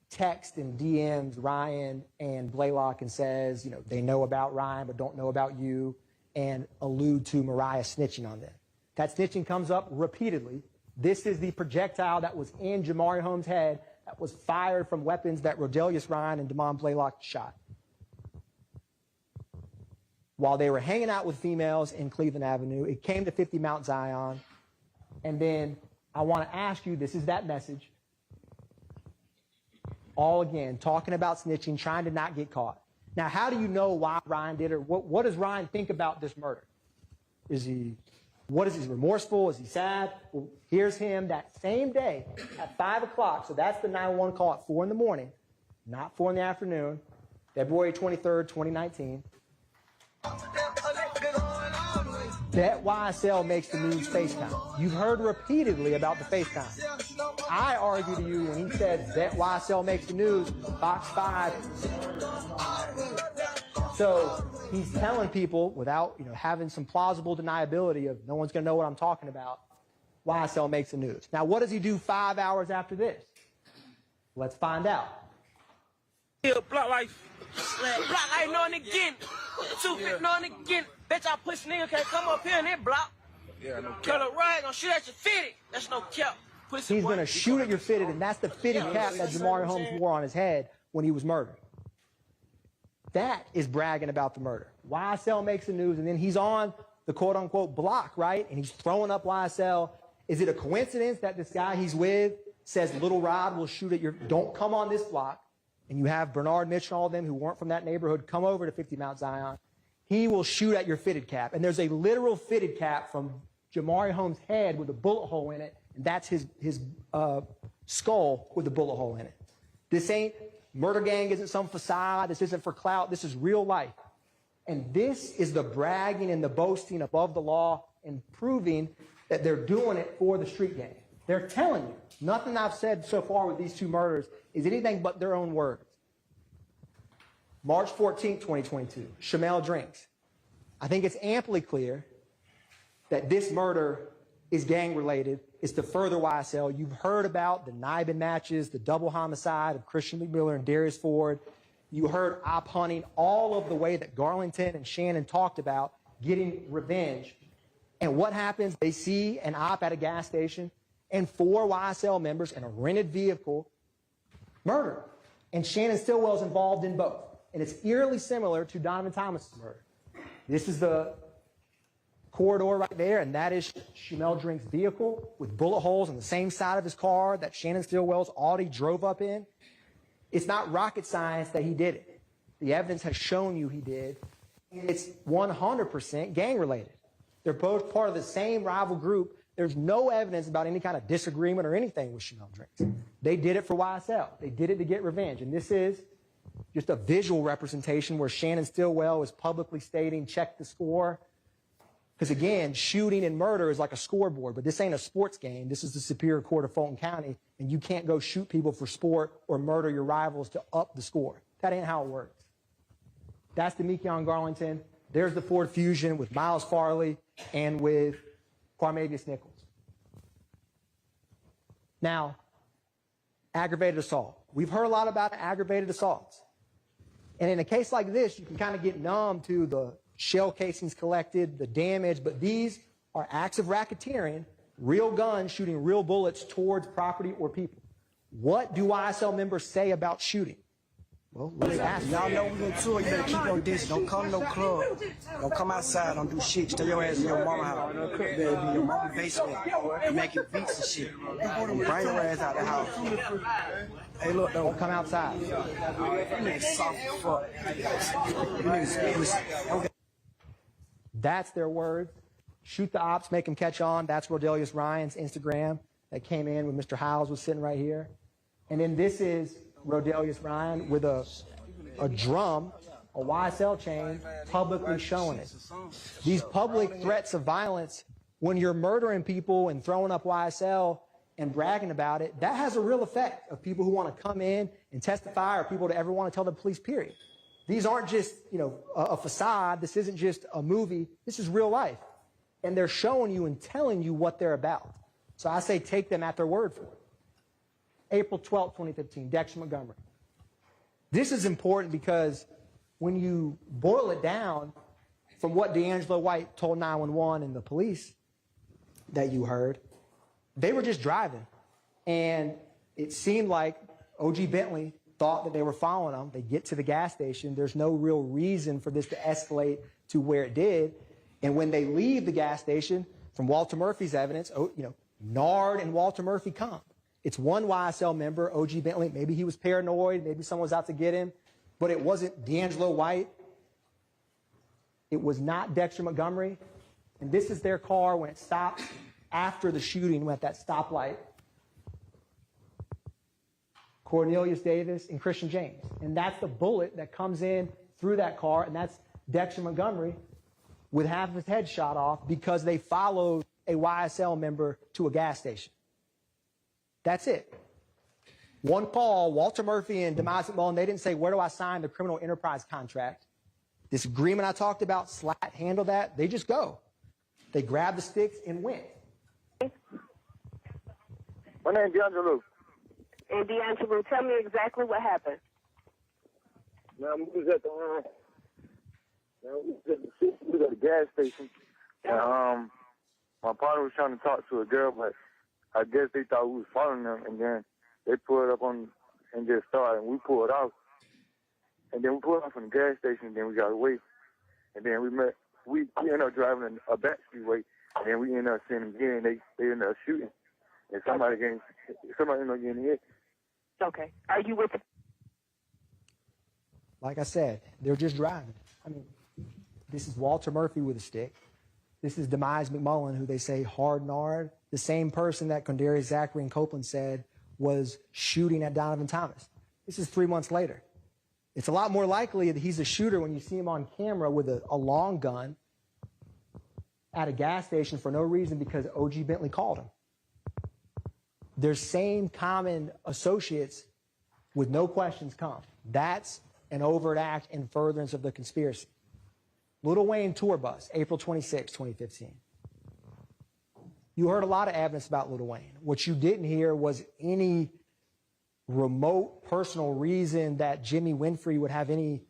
text and DMs Ryan and Blaylock and says, they know about Ryan but don't know about you, and allude to Mariah snitching on them. That snitching comes up repeatedly. This is the projectile that was in Jamari Holmes' head that was fired from weapons that Rodelius Ryan and Damon Blaylock shot while they were hanging out with females in Cleveland Avenue. It came to 50 Mount Zion. And then I want to ask you, this is that message. All again, talking about snitching, trying to not get caught. Now, how do you know why Ryan did it? What does Ryan think about this murder? Is he remorseful? Is he sad? Well, here's him that same day at 5 o'clock. So that's the 911 call at 4 in the morning, not 4 in the afternoon, February 23rd, 2019. That YSL makes the news FaceTime. You've heard repeatedly about the FaceTime. I argue to you when he said that YSL makes the news, Fox 5. So he's telling people without having some plausible deniability of no one's going to know what I'm talking about, YSL makes the news. Now, what does he do 5 hours after this? Let's find out. Block life. Block life, knowing again. 250, knowing again. Bitch, I push nigga, can't come up here in that block. Yeah, no cap. Kill a rag, gonna shoot at your fitted. That's no cap. He's going to shoot at your fitted, and that's the fitted cap that Jamari Holmes wore on his head when he was murdered. That is bragging about the murder. YSL makes the news, and then he's on the quote-unquote block, right? And he's throwing up YSL. Is it a coincidence that this guy he's with says Little Rod will shoot at your, don't come on this block, and you have Bernard Mitchell and all of them who weren't from that neighborhood come over to 50 Mount Zion, he will shoot at your fitted cap. And there's a literal fitted cap from Jamari Holmes' head with a bullet hole in it, and that's his skull with a bullet hole in it. This ain't, murder gang isn't some facade, this isn't for clout, this is real life. And this is the bragging and the boasting above the law and proving that they're doing it for the street gang. They're telling you, nothing I've said so far with these two murders is anything but their own words. March 14, 2022, Shamel Drinks. I think it's amply clear that this murder is gang-related. It's to further YSL. You've heard about the Nibin matches, the double homicide of Christian McMiller and Darius Ford. You heard op hunting, all of the way that Garlington and Shannon talked about getting revenge. And what happens? They see an op at a gas station and 4 YSL members in a rented vehicle murdered. And Shannon Stillwell is involved in both. And it's eerily similar to Donovan Thomas's murder. This is the corridor right there, and that is Shamel Drink's vehicle with bullet holes on the same side of his car that Shannon Stillwell's Audi drove up in. It's not rocket science that he did it. The evidence has shown you he did, and it's 100% gang-related. They're both part of the same rival group. There's no evidence about any kind of disagreement or anything with Shamel Drinks. They did it for YSL. They did it to get revenge, and this is just a visual representation where Shannon Stillwell is publicly stating, check the score. Because again, shooting and murder is like a scoreboard, but this ain't a sports game. This is the Superior Court of Fulton County, and you can't go shoot people for sport or murder your rivals to up the score. That ain't how it works. That's the Deamonte Garlington. There's the Ford Fusion with Miles Farley and with Quarmavius Nichols. Now, aggravated assault. We've heard a lot about aggravated assaults. And in a case like this, you can kind of get numb to the shell casings collected, the damage, but these are acts of racketeering, real guns shooting real bullets towards property or people. What do YSL members say about shooting? Well, let's ask. Y'all know we gonna tour. You better keep your distance. Don't come to no club. Don't come outside. Don't do shit. Stay your ass in your mama house. You better be in your mama basement. You making beats and shit. Don't bring your ass out the house. Hey, look, though. Don't come outside. You niggas soft as fuck. You niggas. That's their words. Shoot the ops, make them catch on. That's Rodelius Ryan's Instagram that came in when Mr. Howes was sitting right here. And then this is Rodelius Ryan with a drum, a YSL chain, publicly showing it. These public threats of violence, when you're murdering people and throwing up YSL and bragging about it, that has a real effect of people who want to come in and testify or people to ever want to tell the police, period. These aren't just, a facade. This isn't just a movie. This is real life. And they're showing you and telling you what they're about. So I say take them at their word for it. April 12, 2015, Dexter Montgomery. This is important because when you boil it down from what D'Angelo White told 911 and the police that you heard, they were just driving. And it seemed like OG Bentley thought that they were following them. They get to the gas station. There's no real reason for this to escalate to where it did. And when they leave the gas station, from Walter Murphy's evidence, Nard and Walter Murphy come. It's one YSL member, OG Bentley. Maybe he was paranoid. Maybe someone was out to get him. But it wasn't D'Angelo White. It was not Dexter Montgomery. And this is their car when it stops after the shooting at that stoplight. Cornelius Davis and Christian James. And that's the bullet that comes in through that car. And that's Dexter Montgomery with half of his head shot off because they followed a YSL member to a gas station. That's it. One call, Walter Murphy and Deamonte Mullen, they didn't say, where do I sign the criminal enterprise contract? This agreement I talked about, Slat handled that. They just go. They grab the sticks and went. My name's D'Angelo. And D'Angelo, tell me exactly what happened. Now, we was at the gas station. And, my partner was trying to talk to a girl, but I guess they thought we was following them, and then they pulled up on and just started, and we pulled off. And then we pulled off from the gas station, and then we got away. And then we ended up driving a back streetway, and then we ended up seeing them again. They ended up shooting. and somebody ended up getting hit. Okay. Are you with the... Like I said, they're just driving. I mean, this is Walter Murphy with a stick. This is Demise McMullen, who they say hard-nard, the same person that Condarius Zachary and Copeland said was shooting at Donovan Thomas. This is 3 months later. It's a lot more likely that he's a shooter when you see him on camera with a long gun at a gas station for no reason because O.G. Bentley called him. Their same common associates with no questions come. That's an overt act in furtherance of the conspiracy. Lil Wayne tour bus, April 26, 2015. You heard a lot of evidence about Lil Wayne. What you didn't hear was any remote personal reason that Jimmy Winfrey would have any,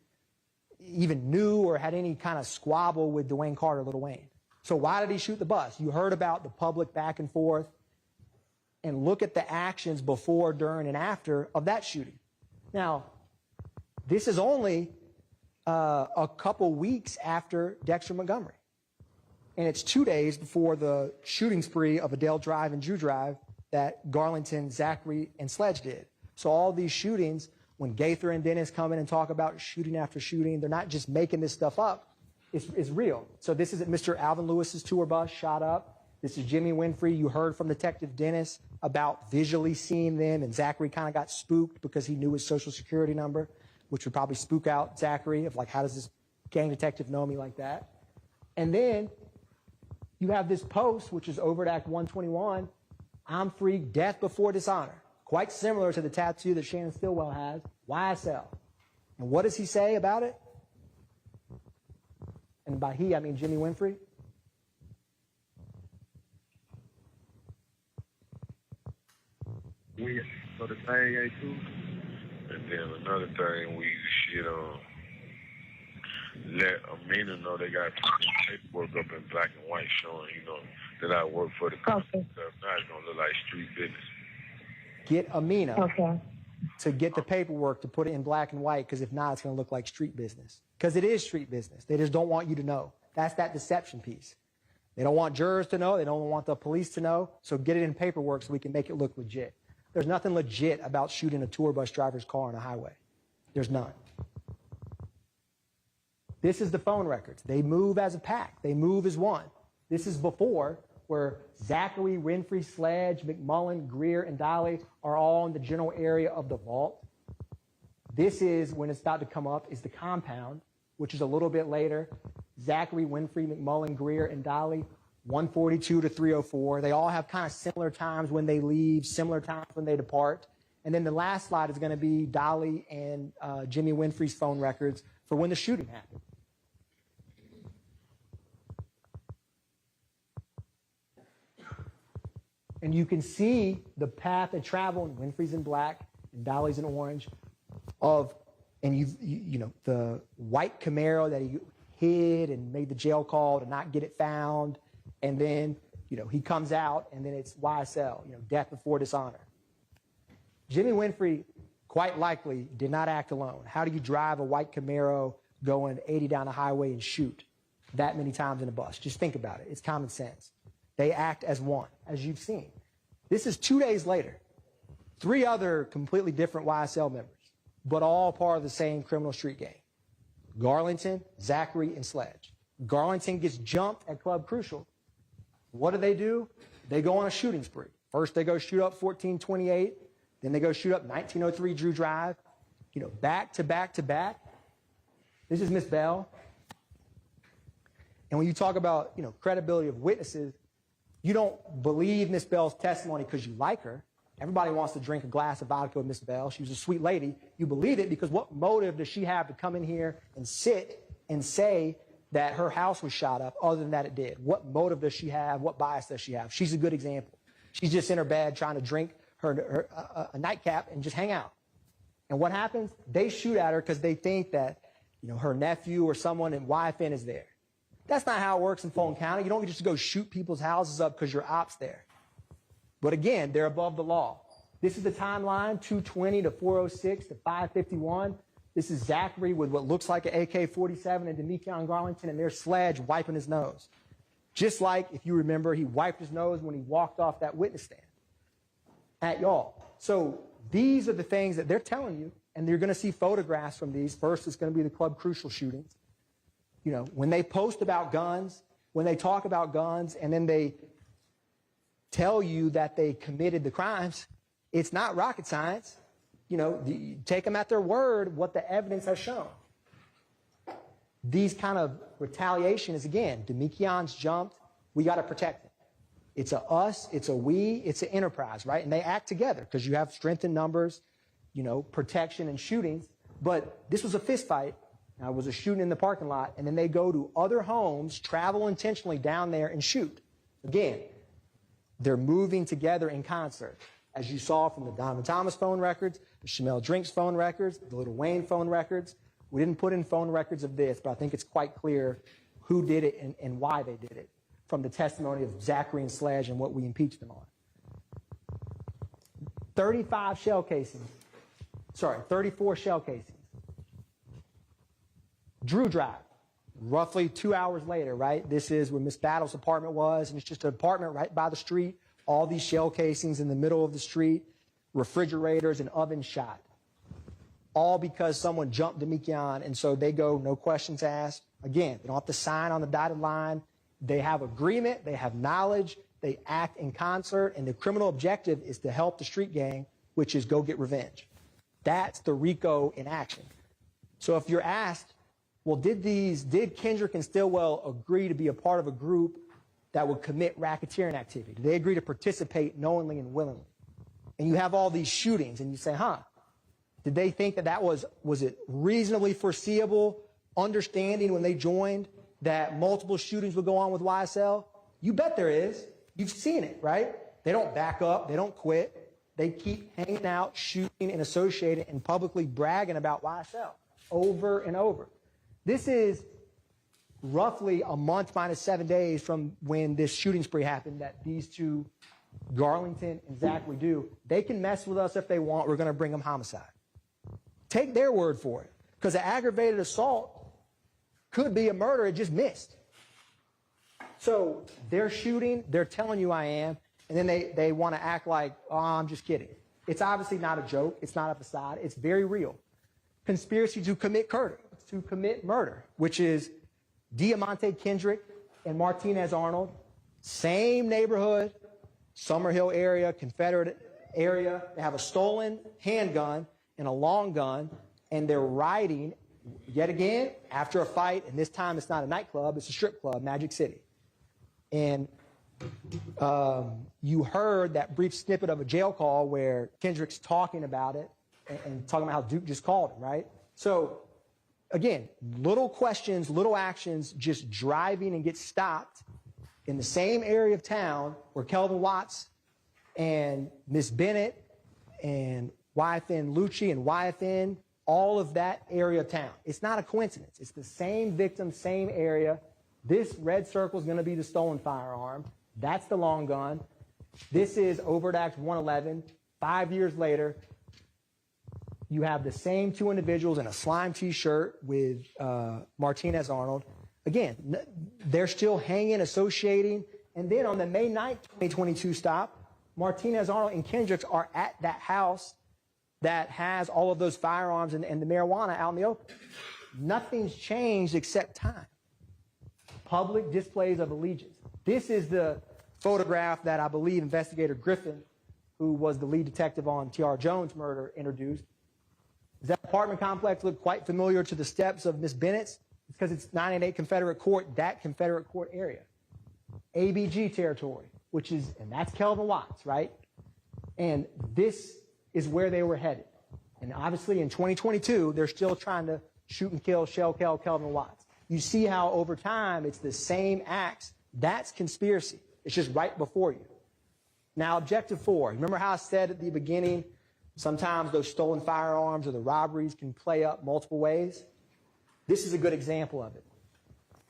even knew or had any kind of squabble with Dwayne Carter, Lil Wayne. So why did he shoot the bus? You heard about the public back and forth, and look at the actions before, during, and after of that shooting. Now, this is only a couple weeks after Dexter Montgomery. And it's 2 days before the shooting spree of Adele Drive and Drew Drive that Garlington, Zachary, and Sledge did. So all these shootings, when Gaither and Dennis come in and talk about shooting after shooting, they're not just making this stuff up. It's real. So this is Mr. Alvin Lewis's tour bus shot up. This is Jimmy Winfrey. You heard from Detective Dennis about visually seeing them, and Zachary kind of got spooked because he knew his social security number, which would probably spook out Zachary of like, how does this gang detective know me like that? And then you have this post, which is Overt Act 121, I'm free, death before dishonor. Quite similar to the tattoo that Shannon Stillwell has, YSL. And what does he say about it? And by he, I mean Jimmy Winfrey. So the thing ain't too. And then another thing, we should let Amina know they got paperwork up in black and white showing, that I work for the company. So now it's going to look like street business. Get Amina to get the paperwork to put it in black and white, because if not, it's going to look like street business. Because it is street business. They just don't want you to know. That's that deception piece. They don't want jurors to know. They don't want the police to know. So get it in paperwork so we can make it look legit. There's nothing legit about shooting a tour bus driver's car on a highway. There's none. This is the phone records. They move as a pack. They move as one. This is before, where Zachary, Winfrey, Sledge, McMullen, Greer, and Dolly are all in the general area of the vault. This is, when it's about to come up, is the compound, which is a little bit later. Zachary, Winfrey, McMullen, Greer, and Dolly, 142 to 304. They all have kind of similar times when they leave, similar times when they depart. And then the last slide is going to be Dolly and Jimmy Winfrey's phone records for when the shooting happened. And you can see the path they travel, and Winfrey's in black and Dolly's in orange, and the white Camaro that he hid and made the jail call to not get it found. And then, he comes out, and then it's YSL, death before dishonor. Jimmy Winfrey quite likely did not act alone. How do you drive a white Camaro going 80 down the highway and shoot that many times in a bus? Just think about it. It's common sense. They act as one, as you've seen. This is 2 days later. 3 other completely different YSL members, but all part of the same criminal street gang. Garlington, Zachary, and Sledge. Garlington gets jumped at Club Crucial. What do? They go on a shooting spree. First, they go shoot up 1428. Then they go shoot up 1903 Drew Drive. Back to back to back. This is Miss Bell. And when you talk about, credibility of witnesses, you don't believe Miss Bell's testimony because you like her. Everybody wants to drink a glass of vodka with Miss Bell. She was a sweet lady. You believe it because what motive does she have to come in here and sit and say that her house was shot up other than that it did? What motive does she have? What bias does she have? She's a good example. She's just in her bed trying to drink a nightcap and just hang out. And what happens? They shoot at her because they think that, her nephew or someone in YFN is there. That's not how it works in Fulton County. You don't just go shoot people's houses up because your op's there. But again, they're above the law. This is the timeline, 220 to 406 to 551. This is Zachary with what looks like an AK-47 and Demekion Garlington, and there's Sledge wiping his nose. Just like, if you remember, he wiped his nose when he walked off that witness stand. at y'all. So these are the things that they're telling you, and you're going to see photographs from these. First, it's going to be the Club Crucial shootings. You know, when they post about guns, when they talk about guns, and then they tell you that they committed the crimes, it's not rocket science. You know, take them at their word, what the evidence has shown. These kind of retaliation is, again, Demonte's jumped, we got to protect him. It's a us, it's a we, it's an enterprise, right? And they act together because you have strength in numbers, you know, protection and shootings. But this was a fist fight. It was a shooting in the parking lot, and then they go to other homes, travel intentionally down there and shoot. Again, they're moving together in concert. As you saw from the Donovan Thomas phone records, the Shamel Drinks phone records, the Lil Wayne phone records. We didn't put in phone records of this, but I think it's quite clear who did it and why they did it from the testimony of Zachary and Sledge and what we impeached them on. 34 shell casings. Drew Drive, roughly 2 hours later, right? This is where Miss Battle's apartment was, and it's just an apartment right by the street. All these shell casings in the middle of the street, refrigerators and ovens shot. All because someone jumped Demonte, and so they go, no questions asked. Again, they don't have to sign on the dotted line. They have agreement, they have knowledge, they act in concert, and the criminal objective is to help the street gang, which is go get revenge. That's the RICO in action. So if you're asked, well, did Kendrick and Stillwell agree to be a part of a group that would commit racketeering activity? Did they agree to participate knowingly and willingly? And you have all these shootings, and you say, did they think that was it reasonably foreseeable, understanding when they joined that multiple shootings would go on with YSL? You bet there is. You've seen it, right? They don't back up. They don't quit. They keep hanging out, shooting, and associating, and publicly bragging about YSL over and over. This is roughly a month minus 7 days from when this shooting spree happened that these two, Garlington and Zachary, do. They can mess with us if they want. We're going to bring them homicide. Take their word for it, because an aggravated assault could be a murder. It just missed. So they're shooting. They're telling you I am. And then they want to act like, oh, I'm just kidding. It's obviously not a joke. It's not a facade. It's very real. Conspiracy to commit murder, which is Deamonte, Kendrick, and Martinez Arnold. Same neighborhood, Summerhill area, Confederate area. They have a stolen handgun and a long gun, and they're riding, yet again, after a fight, and this time it's not a nightclub, it's a strip club, Magic City. And you heard that brief snippet of a jail call where Kendrick's talking about it and talking about how Duke just called him, right? So, again, little questions, little actions, just driving and get stopped in the same area of town where Kelvin Watts and Miss Bennett and YFN Lucci and YFN, all of that area of town. It's not a coincidence. It's the same victim, same area. This red circle is going to be the stolen firearm. That's the long gun. This is Overt Act 111. 5 years later, you have the same two individuals in a slime T-shirt with Martinez Arnold. Again, they're still hanging, associating. And then on the May 9th, 2022 stop, Martinez Arnold and Kendricks are at that house that has all of those firearms and the marijuana out in the open. Nothing's changed except time. Public displays of allegiance. This is the photograph that I believe investigator Griffin, who was the lead detective on T.R. Jones' murder, introduced. Does that apartment complex look quite familiar to the steps of Miss Bennett's? It's because it's 988 Confederate Court, that Confederate Court area. ABG territory, and that's Kelvin Watts, right? And this is where they were headed. And obviously in 2022, they're still trying to shoot and kill, shell kill Kelvin Watts. You see how over time it's the same acts. That's conspiracy. It's just right before you. Now, objective 4. Remember how I said at the beginning, sometimes those stolen firearms or the robberies can play up multiple ways? This is a good example of it.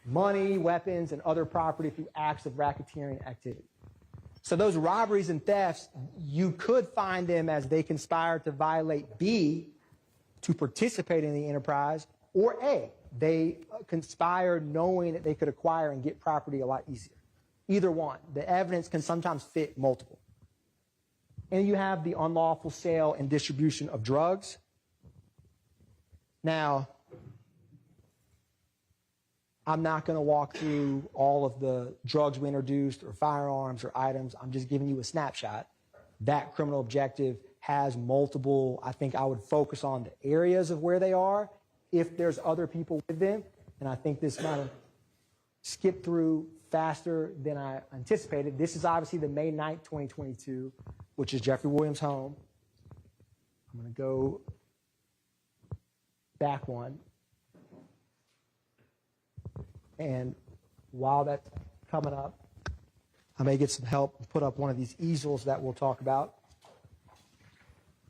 Money, weapons, and other property through acts of racketeering activity. So those robberies and thefts, you could find them as they conspired to violate B, to participate in the enterprise, or A, they conspired knowing that they could acquire and get property a lot easier. Either one. The evidence can sometimes fit multiple. And you have the unlawful sale and distribution of drugs. Now, I'm not going to walk through all of the drugs we introduced or firearms or items. I'm just giving you a snapshot. That criminal objective has multiple, I think I would focus on the areas of where they are, if there's other people with them. And I think this kind of skipped through faster than I anticipated. This is obviously the May 9th, 2022, which is Jeffrey Williams' home. I'm going to go back one. And while that's coming up, I may get some help and put up one of these easels that we'll talk about.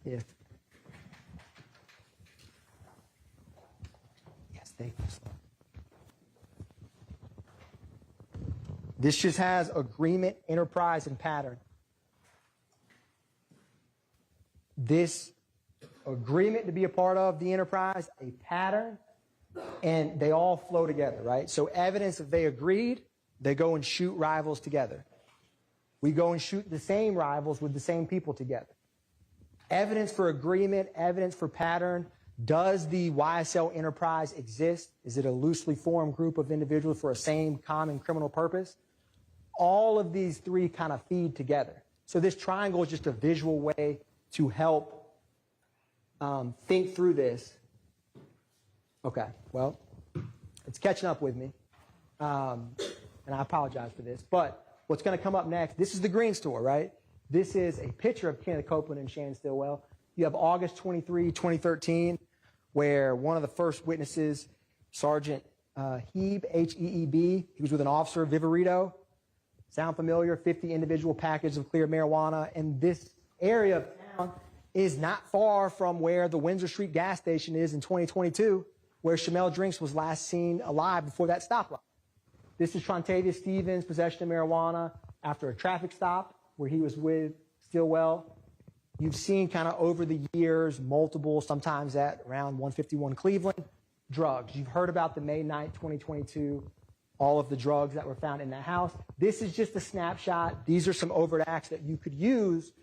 Yes, thank you. This just has agreement, enterprise, and pattern. This agreement to be a part of the enterprise, a pattern, and they all flow together, right? So evidence that they agreed, they go and shoot rivals together. We go and shoot the same rivals with the same people together. Evidence for agreement, evidence for pattern. Does the YSL enterprise exist? Is it a loosely formed group of individuals for a same common criminal purpose? All of these three kind of feed together. So this triangle is just a visual way to help think through this. Okay, well, it's catching up with me, and I apologize for this. But what's going to come up next, this is the Green Store, right? This is a picture of Kenneth Copeland and Shannon Stillwell. You have August 23, 2013, where one of the first witnesses, Sergeant Heeb, H-E-E-B, he was with an officer, Viverito. Sound familiar? 50 individual packages of clear marijuana. And this area of town is not far from where the Windsor Street gas station is in 2022, where Shamel Drinks was last seen alive before that stoplight. This is Trontavious Stevens' possession of marijuana after a traffic stop where he was with Stillwell. You've seen kind of over the years, multiple, sometimes at around 151 Cleveland, drugs. You've heard about the May 9th, 2022, all of the drugs that were found in that house. This is just a snapshot. These are some overt acts that you could use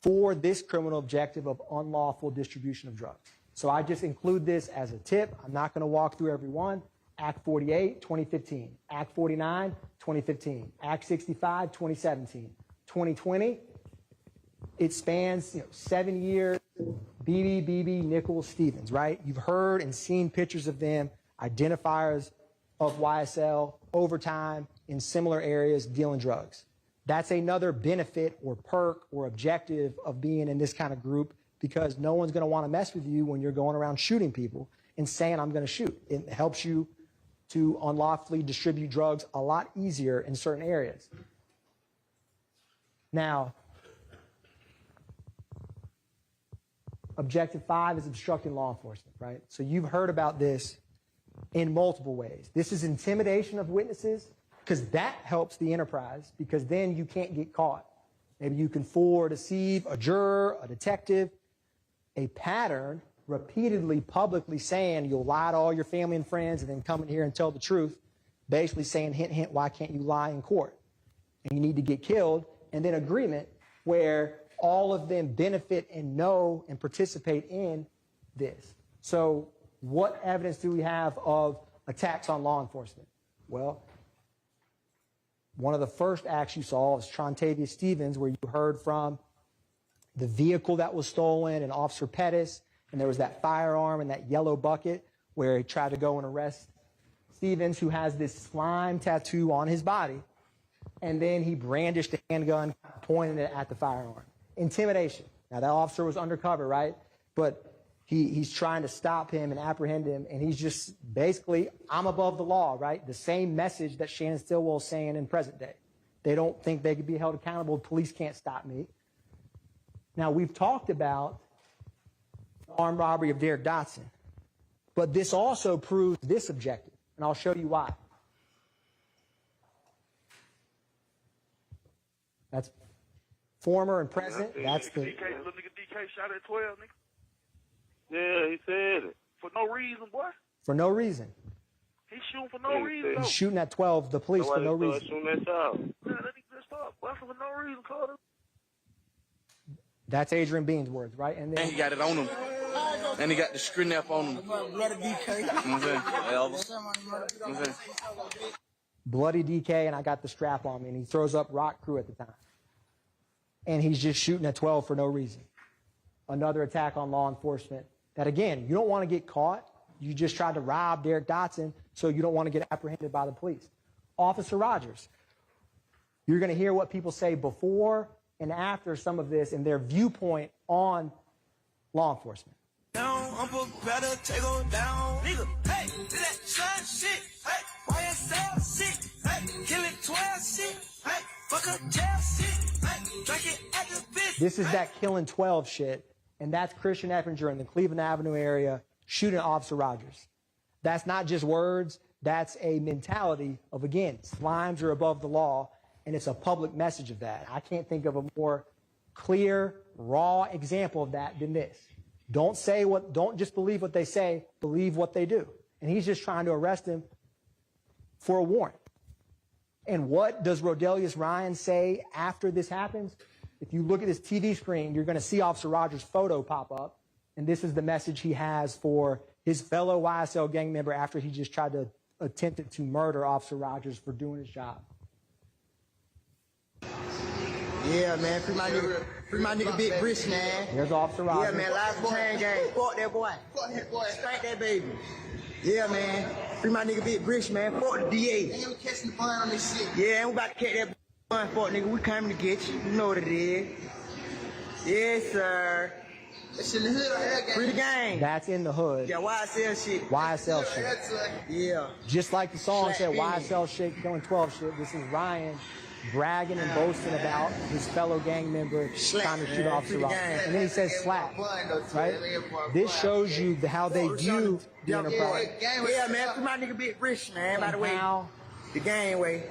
for this criminal objective of unlawful distribution of drugs. So I just include this as a tip. I'm not going to walk through every one. Act 48, 2015. Act 49, 2015. Act 65, 2017. 2020, it spans 7 years. BB, Nichols, Stevens, right? You've heard and seen pictures of them, identifiers of YSL over time in similar areas dealing drugs. That's another benefit or perk or objective of being in this kind of group, because no one's going to want to mess with you when you're going around shooting people and saying, I'm going to shoot. It helps you to unlawfully distribute drugs a lot easier in certain areas. Now, Objective 5 is obstructing law enforcement, right? So you've heard about this in multiple ways. This is intimidation of witnesses, because that helps the enterprise, because then you can't get caught. Maybe you can fool or deceive a juror, a detective. A pattern, repeatedly, publicly saying you'll lie to all your family and friends and then come in here and tell the truth, basically saying, hint, hint, why can't you lie in court? And you need to get killed. And then agreement, where all of them benefit and know and participate in this. So what evidence do we have of attacks on law enforcement? Well, one of the first acts you saw was Trontavious Stevens, where you heard from the vehicle that was stolen and Officer Pettis, and there was that firearm and that yellow bucket where he tried to go and arrest Stevens, who has this slime tattoo on his body, and then he brandished a handgun, pointing it at the firearm. Intimidation. Now, that officer was undercover, right? But he's trying to stop him and apprehend him, and he's just basically, I'm above the law, right? The same message that Shannon Stillwell is saying in present day. They don't think they could be held accountable. Police can't stop me. Now, we've talked about the armed robbery of Derek Dotson, but this also proves this objective, and I'll show you why. That's former and present. That's the... Little nigga DK shot at 12, nigga. Yeah, he said it. For no reason, boy. For no reason. He's shooting for no reason, He's shooting at 12, the police, for no reason. Shooting that shot. Yeah, that nigga just up. Boy, for no reason, Carter. That's Adrian Bean's words, right? And then he got it on him. And he got the screen up on him. Bloody DK. You know what I'm saying? bloody DK, and I got the strap on me, and he throws up Rock Crew at the time. And he's just shooting at 12 for no reason. Another attack on law enforcement that, again, you don't want to get caught. You just tried to rob Derek Dotson, so you don't want to get apprehended by the police. Officer Rogers, you're going to hear what people say before and after some of this and their viewpoint on law enforcement. Down, I'm better take her down. Nigga, hey, that shine shit. Hey, YSL shit. Hey, kill it 12 shit. Hey, fuck up jail shit. Hey, drink it at the bitch. This is that killing 12 shit, and that's Christian Eppinger in the Cleveland Avenue area shooting Officer Rogers. That's not just words. That's a mentality of, again, slimes are above the law, and it's a public message of that. I can't think of a more clear, raw example of that than this. Don't just believe what they say, believe what they do. And he's just trying to arrest him for a warrant. And what does Rodelius Ryan say after this happens? If you look at his TV screen, you're going to see Officer Rogers' photo pop up. And this is the message he has for his fellow YSL gang member after he just tried to attempt to murder Officer Rogers for doing his job. Yeah, man, free my nigga Big Brish, man. Here's Officer Rogers. Yeah, man, live from chain gang. Fuck that boy. Fuck that boy. Spank that baby. Yeah, man. Free my nigga Big Brish, man. Fuck the DA. And we catching the bun on this shit. Yeah, we about to catch that bun. Fuck nigga, we coming to get you. You know what it is. Yes, sir. That shit in the hood right here, gang. Free the gang. That's in the hood. Yeah, YSL shit. YSL shit. Yeah. Just like the song said, YSL shit, killing 12 shit. This is Ryan bragging and boasting about his fellow gang member trying to shoot Officer Rogers. And then he says slap, right? This shows you how they view the enterprise. Yeah, man, free my nigga Big Brish, man, by the way. The gang way.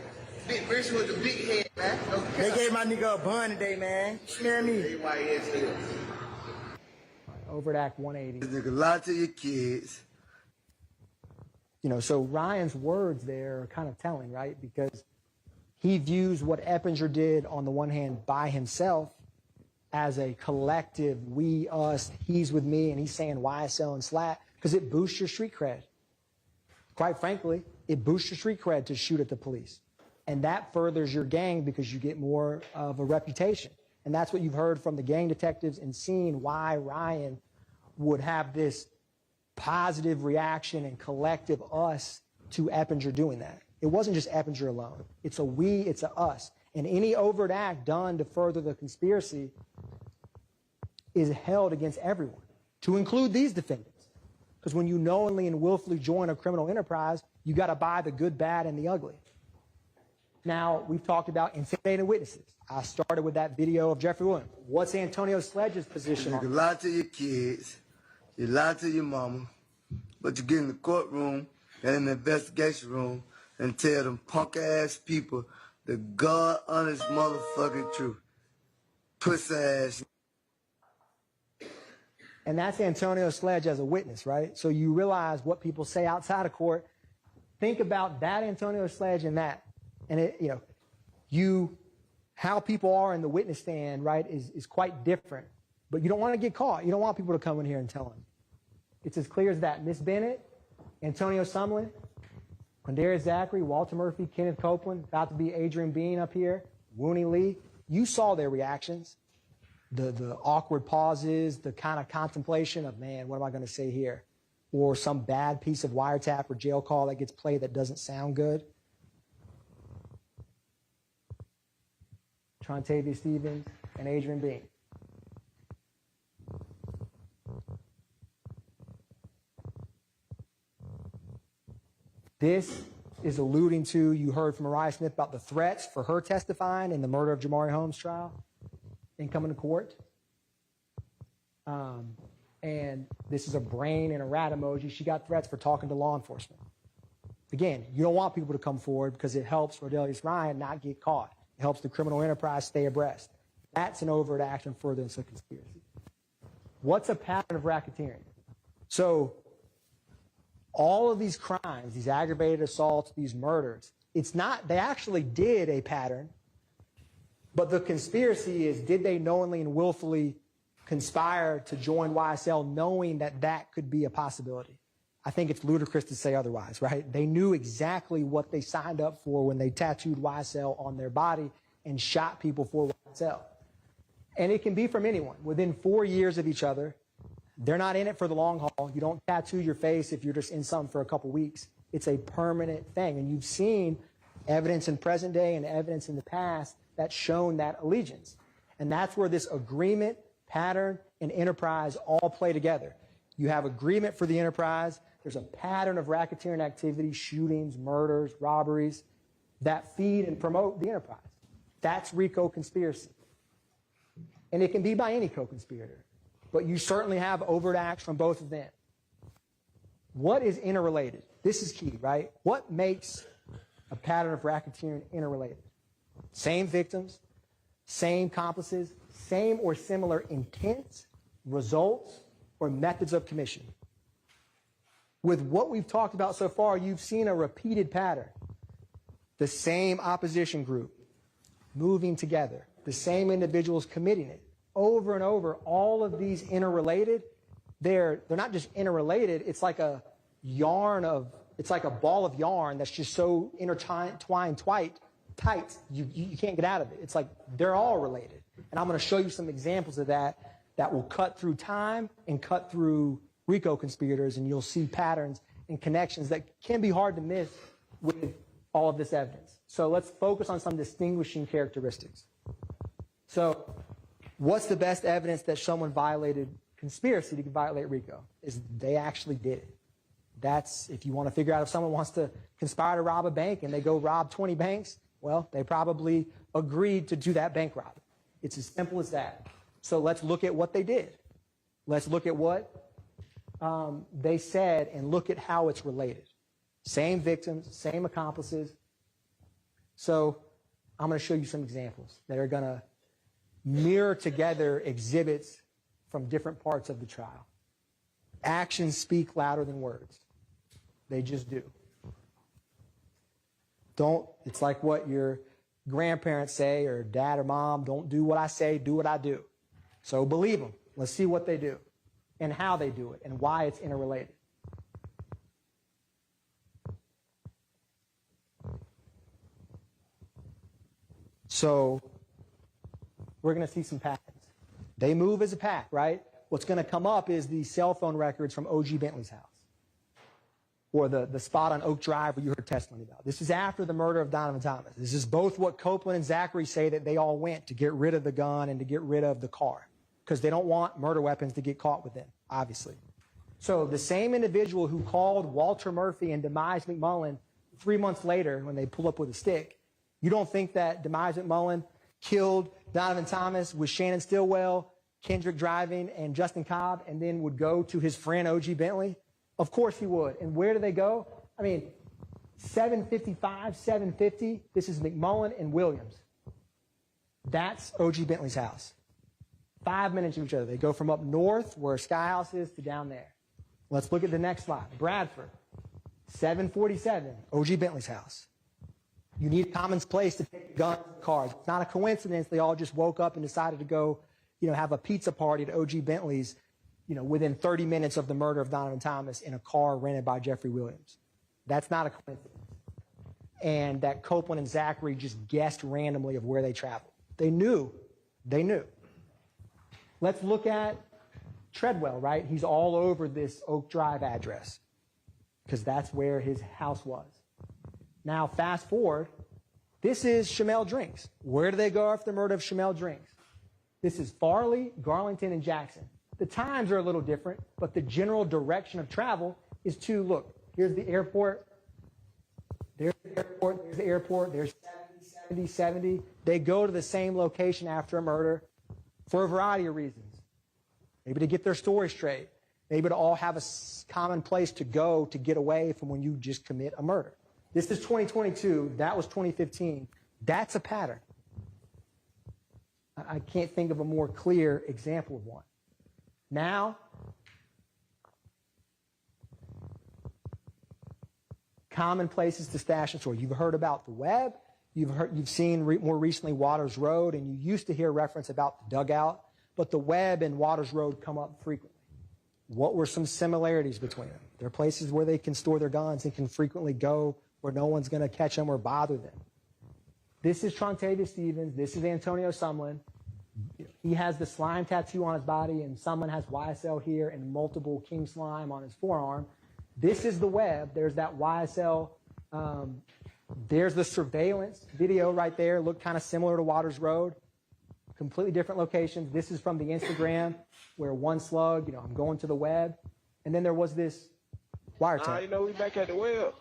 Big Brish was the big head, man. They gave my nigga a bun today, man. Smell me. Over at Act 180. Nigga, lie to your kids. You know, so Ryan's words there are kind of telling, right? Because he views what Eppinger did on the one hand by himself as a collective, we, us, he's with me, and he's saying YSL and SLAT, because it boosts your street cred. Quite frankly, it boosts your street cred to shoot at the police. And that furthers your gang because you get more of a reputation. And that's what you've heard from the gang detectives and seen why Ryan would have this positive reaction and collective us to Eppinger doing that. It wasn't just Eppinger alone. It's a we, it's a us. And any overt act done to further the conspiracy is held against everyone, to include these defendants. Because when you knowingly and willfully join a criminal enterprise, you got to buy the good, bad, and the ugly. Now, we've talked about intimidating witnesses. I started with that video of Jeffrey Williams. What's Antonio Sledge's position on You lie to your kids, you lie to your mama, but you get in the courtroom and in the investigation room and tell them punk-ass people the God-honest motherfucking truth. Pussy-ass. And that's Antonio Sledge as a witness, right? So you realize what people say outside of court. Think about that Antonio Sledge and that. And it, how people are in the witness stand, right, is quite different. But you don't want to get caught. You don't want people to come in here and tell them. It's as clear as that. Miss Bennett, Antonio Sumlin, Quindarius Zachary, Walter Murphy, Kenneth Copeland, about to be Adrian Bean up here, Wooney Lee. You saw their reactions, the awkward pauses, the kind of contemplation of, man, what am I going to say here? Or some bad piece of wiretap or jail call that gets played that doesn't sound good. Trontavia Stevens and Adrian Bean. This is alluding to, you heard from Mariah Smith about the threats for her testifying in the murder of Jamari Holmes trial and coming to court. And this is a brain and a rat emoji. She got threats for talking to law enforcement. Again, you don't want people to come forward because it helps Rodelius Ryan not get caught. It helps the criminal enterprise stay abreast. That's an overt action furtherance of conspiracy. What's a pattern of racketeering? So all of these crimes, these aggravated assaults, these murders, it's not, they actually did a pattern, but the conspiracy is, did they knowingly and willfully conspire to join YSL knowing that that could be a possibility. I think it's ludicrous to say otherwise, right? They knew exactly what they signed up for when they tattooed YSL on their body and shot people for YSL. And it can be from anyone. Within 4 years of each other, they're not in it for the long haul. You don't tattoo your face if you're just in something for a couple weeks. It's a permanent thing. And you've seen evidence in present day and evidence in the past that's shown that allegiance. And that's where this agreement, pattern, and enterprise all play together. You have agreement for the enterprise. There's a pattern of racketeering activity, shootings, murders, robberies, that feed and promote the enterprise. That's RICO conspiracy. And it can be by any co-conspirator. But you certainly have overt acts from both of them. What is interrelated? This is key, right? What makes a pattern of racketeering interrelated? Same victims, same accomplices, same or similar intents, results, or methods of commission. With what we've talked about so far, you've seen a repeated pattern. The same opposition group moving together, the same individuals committing it. Over and over, all of these interrelated, they're not just interrelated, it's like a yarn of, it's like a ball of yarn that's just so intertwined, tight, you can't get out of it. It's like they're all related. And I'm going to show you some examples of that will cut through time and cut through RICO conspirators, and you'll see patterns and connections that can be hard to miss with all of this evidence. So let's focus on some distinguishing characteristics. So what's the best evidence that someone violated conspiracy to violate RICO? Is they actually did it. That's, if you want to figure out if someone wants to conspire to rob a bank and they go rob 20 banks, well, they probably agreed to do that bank robbery. It's as simple as that. So let's look at what they did. Let's look at what they said and look at how it's related. Same victims, same accomplices. So I'm going to show you some examples that are going to mirror together exhibits from different parts of the trial. Actions speak louder than words. They just do. It's like what your grandparents say, or dad or mom, don't do what I say, do what I do. So believe them. Let's see what they do and how they do it and why it's interrelated. So we're going to see some patterns. They move as a pack, right? What's going to come up is the cell phone records from O.G. Bentley's house, or the spot on Oak Drive where you heard testimony about. This is after the murder of Donovan Thomas. This is both what Copeland and Zachary say that they all went to get rid of the gun and to get rid of the car, because they don't want murder weapons to get caught with them, obviously. So the same individual who called Walter Murphy and Demise McMullen 3 months later when they pull up with a stick, you don't think that Demise McMullen killed Donovan Thomas with Shannon Stillwell, Kendrick driving, and Justin Cobb, and then would go to his friend O.G. Bentley? Of course he would. And where do they go? I mean, 755, 750, this is McMullen and Williams. That's O.G. Bentley's house. 5 minutes of each other. They go from up north, where Sky House is, to down there. Let's look at the next slide. Bradford, 747, O.G. Bentley's house. You need a common place to take guns and cars. It's not a coincidence they all just woke up and decided to go, have a pizza party at O.G. Bentley's, within 30 minutes of the murder of Donovan Thomas in a car rented by Jeffrey Williams. That's not a coincidence. And that Copeland and Zachary just guessed randomly of where they traveled. They knew. Let's look at Treadwell, right? He's all over this Oak Drive address because that's where his house was. Now, fast forward, this is Chamel Drinks. Where do they go after the murder of Chamel Drinks? This is Farley, Garlington, and Jackson. The times are a little different, but the general direction of travel is to, look, here's the airport, there's the airport, there's the airport, there's 70. They go to the same location after a murder for a variety of reasons. Maybe to get their story straight. Maybe to all have a common place to go to get away from when you just commit a murder. This is 2022. That was 2015. That's a pattern. I can't think of a more clear example of one. Now, common places to stash and store. You've heard about the web. You've seen more recently Waters Road, and you used to hear reference about the dugout. but the Webb and Waters Road come up frequently. What were some similarities between them? There are places where they can store their guns and can frequently go where no one's going to catch them or bother them. This is Trontavious Stevens. This is Antonio Sumlin. He has the slime tattoo on his body, and Sumlin has YSL here and multiple king slime on his forearm. This is the Webb. There's that YSL. There's the surveillance video right there. Looked kind of similar to Waters Road. Completely different locations. This is from the Instagram where one slug, I'm going to the Webb. And then there was this wiretap. We back at the Webb.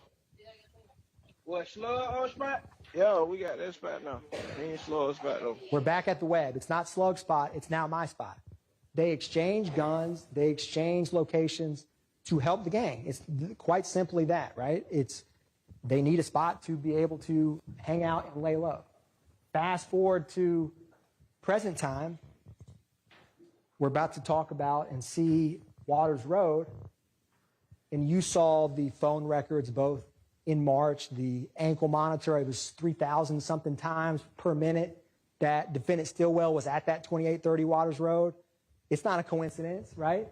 What, slug on spot? Yeah, we got that spot now. We ain't slug spot though. We're back at the Webb. It's not slug spot. It's now my spot. They exchange guns. They exchange locations to help the gang. It's quite simply that, right? They need a spot to be able to hang out and lay low. Fast forward to present time, we're about to talk about and see Waters Road, and you saw the phone records both in March, the ankle monitor, it was 3,000 something times per minute that defendant Stillwell was at that 2830 Waters Road. It's not a coincidence, right?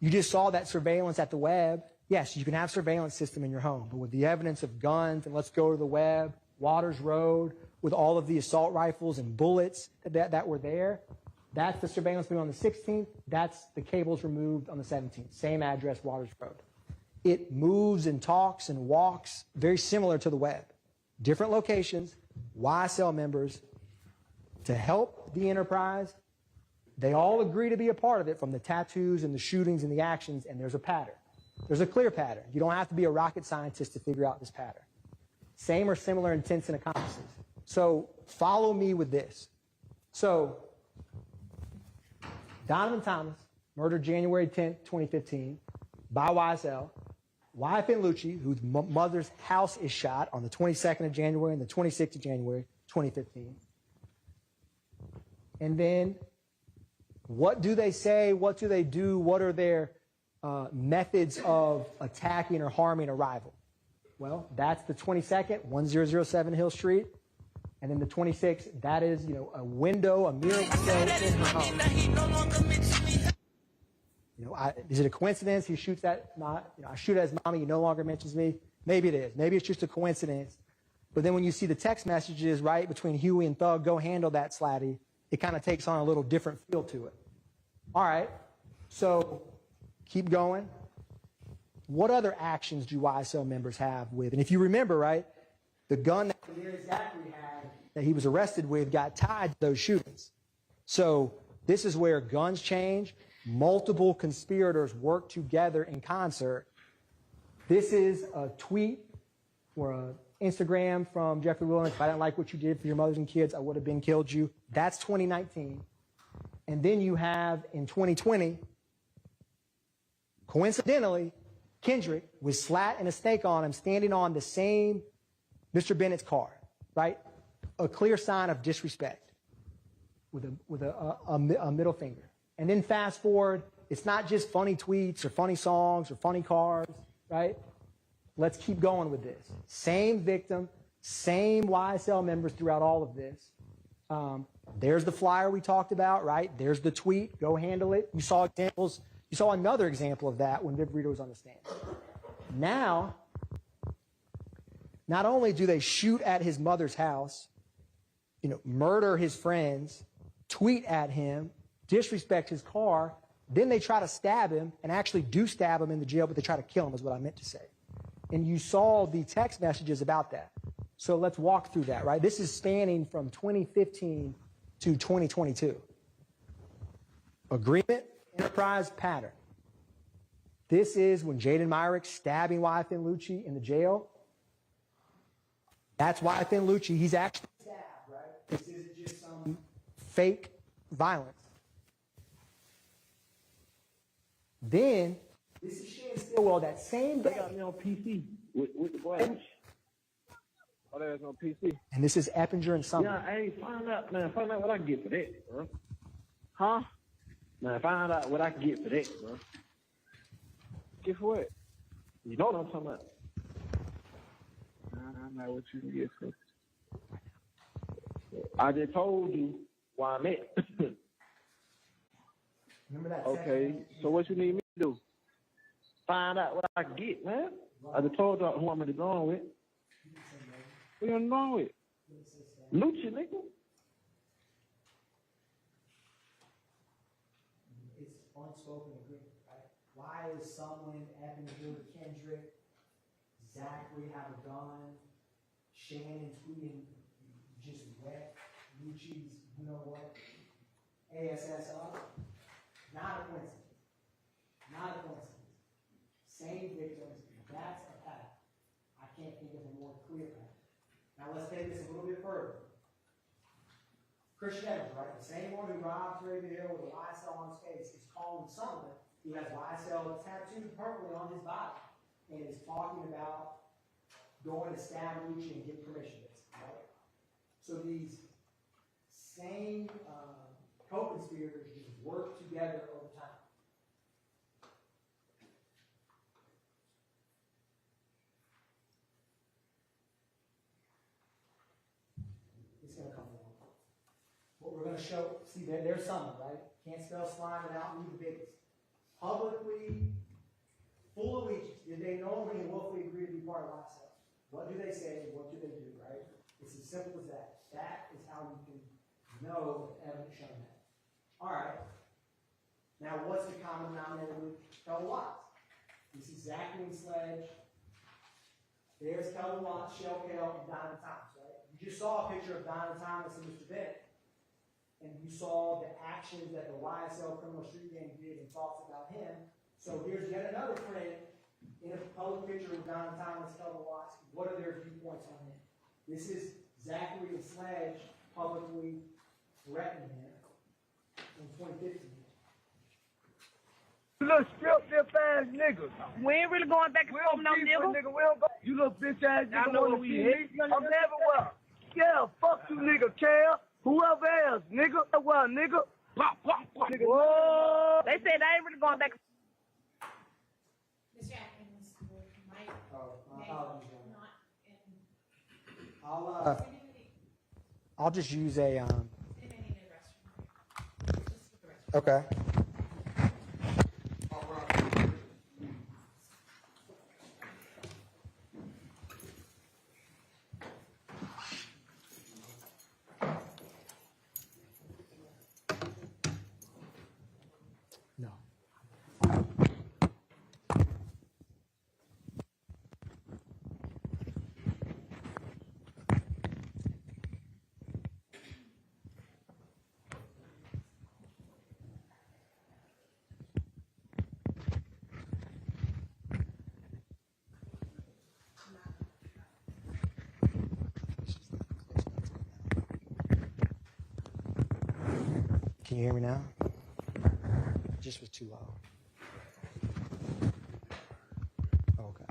You just saw that surveillance at the Webb. Yes, you can have surveillance system in your home, but with the evidence of guns, and let's go to the Webb, Waters Road, with all of the assault rifles and bullets that were there, that's the surveillance video on the 16th. That's the cables removed on the 17th. Same address, Waters Road. It moves and talks and walks very similar to the Webb. Different locations, YSL members to help the enterprise. They all agree to be a part of it, from the tattoos and the shootings and the actions, and there's a pattern. There's a clear pattern. You don't have to be a rocket scientist to figure out this pattern. Same or similar intents and accomplices. So follow me with this. So Donovan Thomas, murdered January 10th, 2015, by YSL. YFN Lucci, whose mother's house is shot on the 22nd of January and the 26th of January, 2015. And then what do they say? What do they do? What are their methods of attacking or harming a rival? Well, that's the 22nd, 1007 Hill Street. And then the 26th, that is, a window, a mirror window in her home. Is it a coincidence? He shoots at I shoot at his mommy. He no longer mentions me. Maybe it is. Maybe it's just a coincidence. But then when you see the text messages, right, between Huey and Thug, go handle that, Slatty, it kind of takes on a little different feel to it. All right. So keep going. What other actions do YSL members have with? And if you remember, right, the gun that Zachary had that he was arrested with got tied to those shootings. So this is where guns change. Multiple conspirators work together in concert. This is a tweet or an Instagram from Jeffrey Williams. If I didn't like what you did for your mothers and kids, I would have been killed you. That's 2019. And then you have in 2020, coincidentally, Kendrick with slat and a snake on him standing on the same Mr. Bennett's car, right? A clear sign of disrespect with a middle finger. And then fast forward, it's not just funny tweets or funny songs or funny cars, right? Let's keep going with this. Same victim, same YSL members throughout all of this. There's the flyer we talked about, right? There's the tweet, go handle it. You saw examples. You saw another example of that when Viv Rito was on the stand. Now, not only do they shoot at his mother's house, murder his friends, tweet at him, disrespect his car, then they try to stab him and actually do stab him in the jail, but they try to kill him is what I meant to say. And you saw the text messages about that. So let's walk through that, right? This is spanning from 2015 to 2022. Agreement, enterprise, pattern. This is when Jaden Myrick stabbing YFN Lucci in the jail. That's YFN Lucci. He's actually stabbed, right? This isn't just some fake violence. Then, this is Shannon Stillwell, that same day. They got me on PC with the boys. Oh, there's no PC. And this is Eppinger and Sumner. Yeah, hey, find out what I can get for that, bro. Huh? Man, find out what I can get for that, bro. Get for what? You know what I'm talking about. I know what you can get for. I just told you why I'm at. Remember that? Okay, so what you need me to do? Find out what I can get, man. I just told you who I'm going to go on with. Who you going with? Lucha, nigga. It's unspoken agreement, right? Why is someone having to do with Kendrick, Zachary have a gun, Shannon tweeting just wet, Lucci's, you know what, ASS up? Not a coincidence. Not a coincidence. Same victims, that's a pattern. I can't think of a more clear pattern. Now let's take this a little bit further. Christian Evans, right? The same one who robbed Terry Hill with a YSL on his face is calling someone who has YSL tattooed permanently on his body and is talking about going to stab Lucci and get permission, right? So these same co-conspirators just work together over time. It's going to come along. What we're going to show, see, there's something, right? Can't spell slime without me the biggest. Publicly, full allegiance. Did they knowingly and willfully agree to be part of YSL? What do they say? What do they do, right? It's as simple as that. That is how you can know if evidence showing that. All right. Now, what's the common denominator with Kelly Watts? This is Zachary and Sledge. There's Kelly Watts, Shell Kale, and Diamond Thomas, right? You just saw a picture of Diamond Thomas and Mr. Bennett. And you saw the actions that the YSL criminal street gang did and thoughts about him. So here's yet another friend in a public picture with Diamond Thomas, Kelly Watts. What are their viewpoints on him? This is Zachary and Sledge publicly threatening him in 2015. You little strip dip ass niggas. We ain't really going back and forth no nigga. You little bitch ass nigga wanna see me? I'm everywhere. Yeah, fuck you nigga, Cal. Whoever else, nigga. Well, nigga. Pop, pop, pop. Nigga. Whoa. They said I ain't really going back. Mr. Atkins, Mike, My apologies, I'll just use a okay. No. Can you hear me now? Just was too loud. Okay.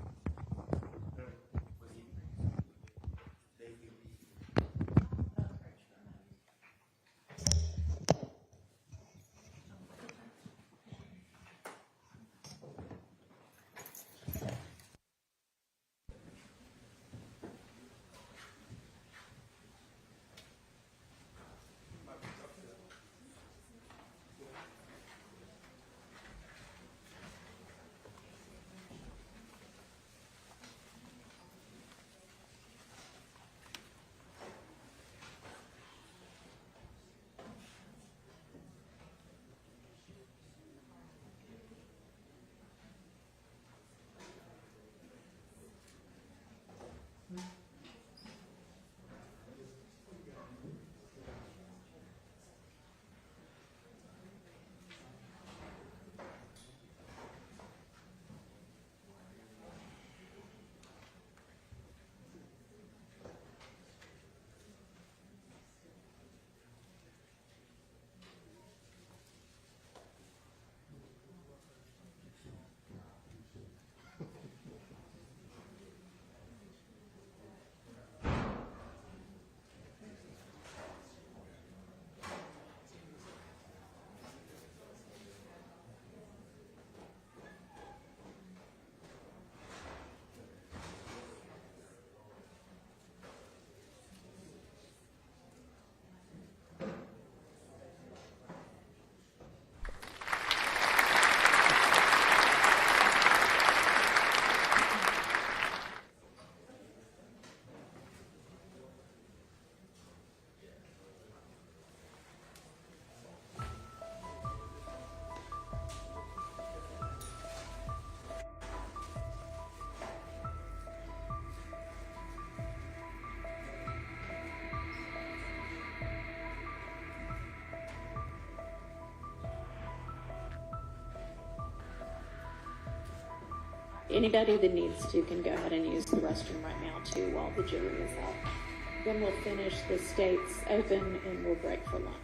Anybody that needs to can go ahead and use the restroom right now too while the jury is out. Then we'll finish the states open and we'll break for lunch.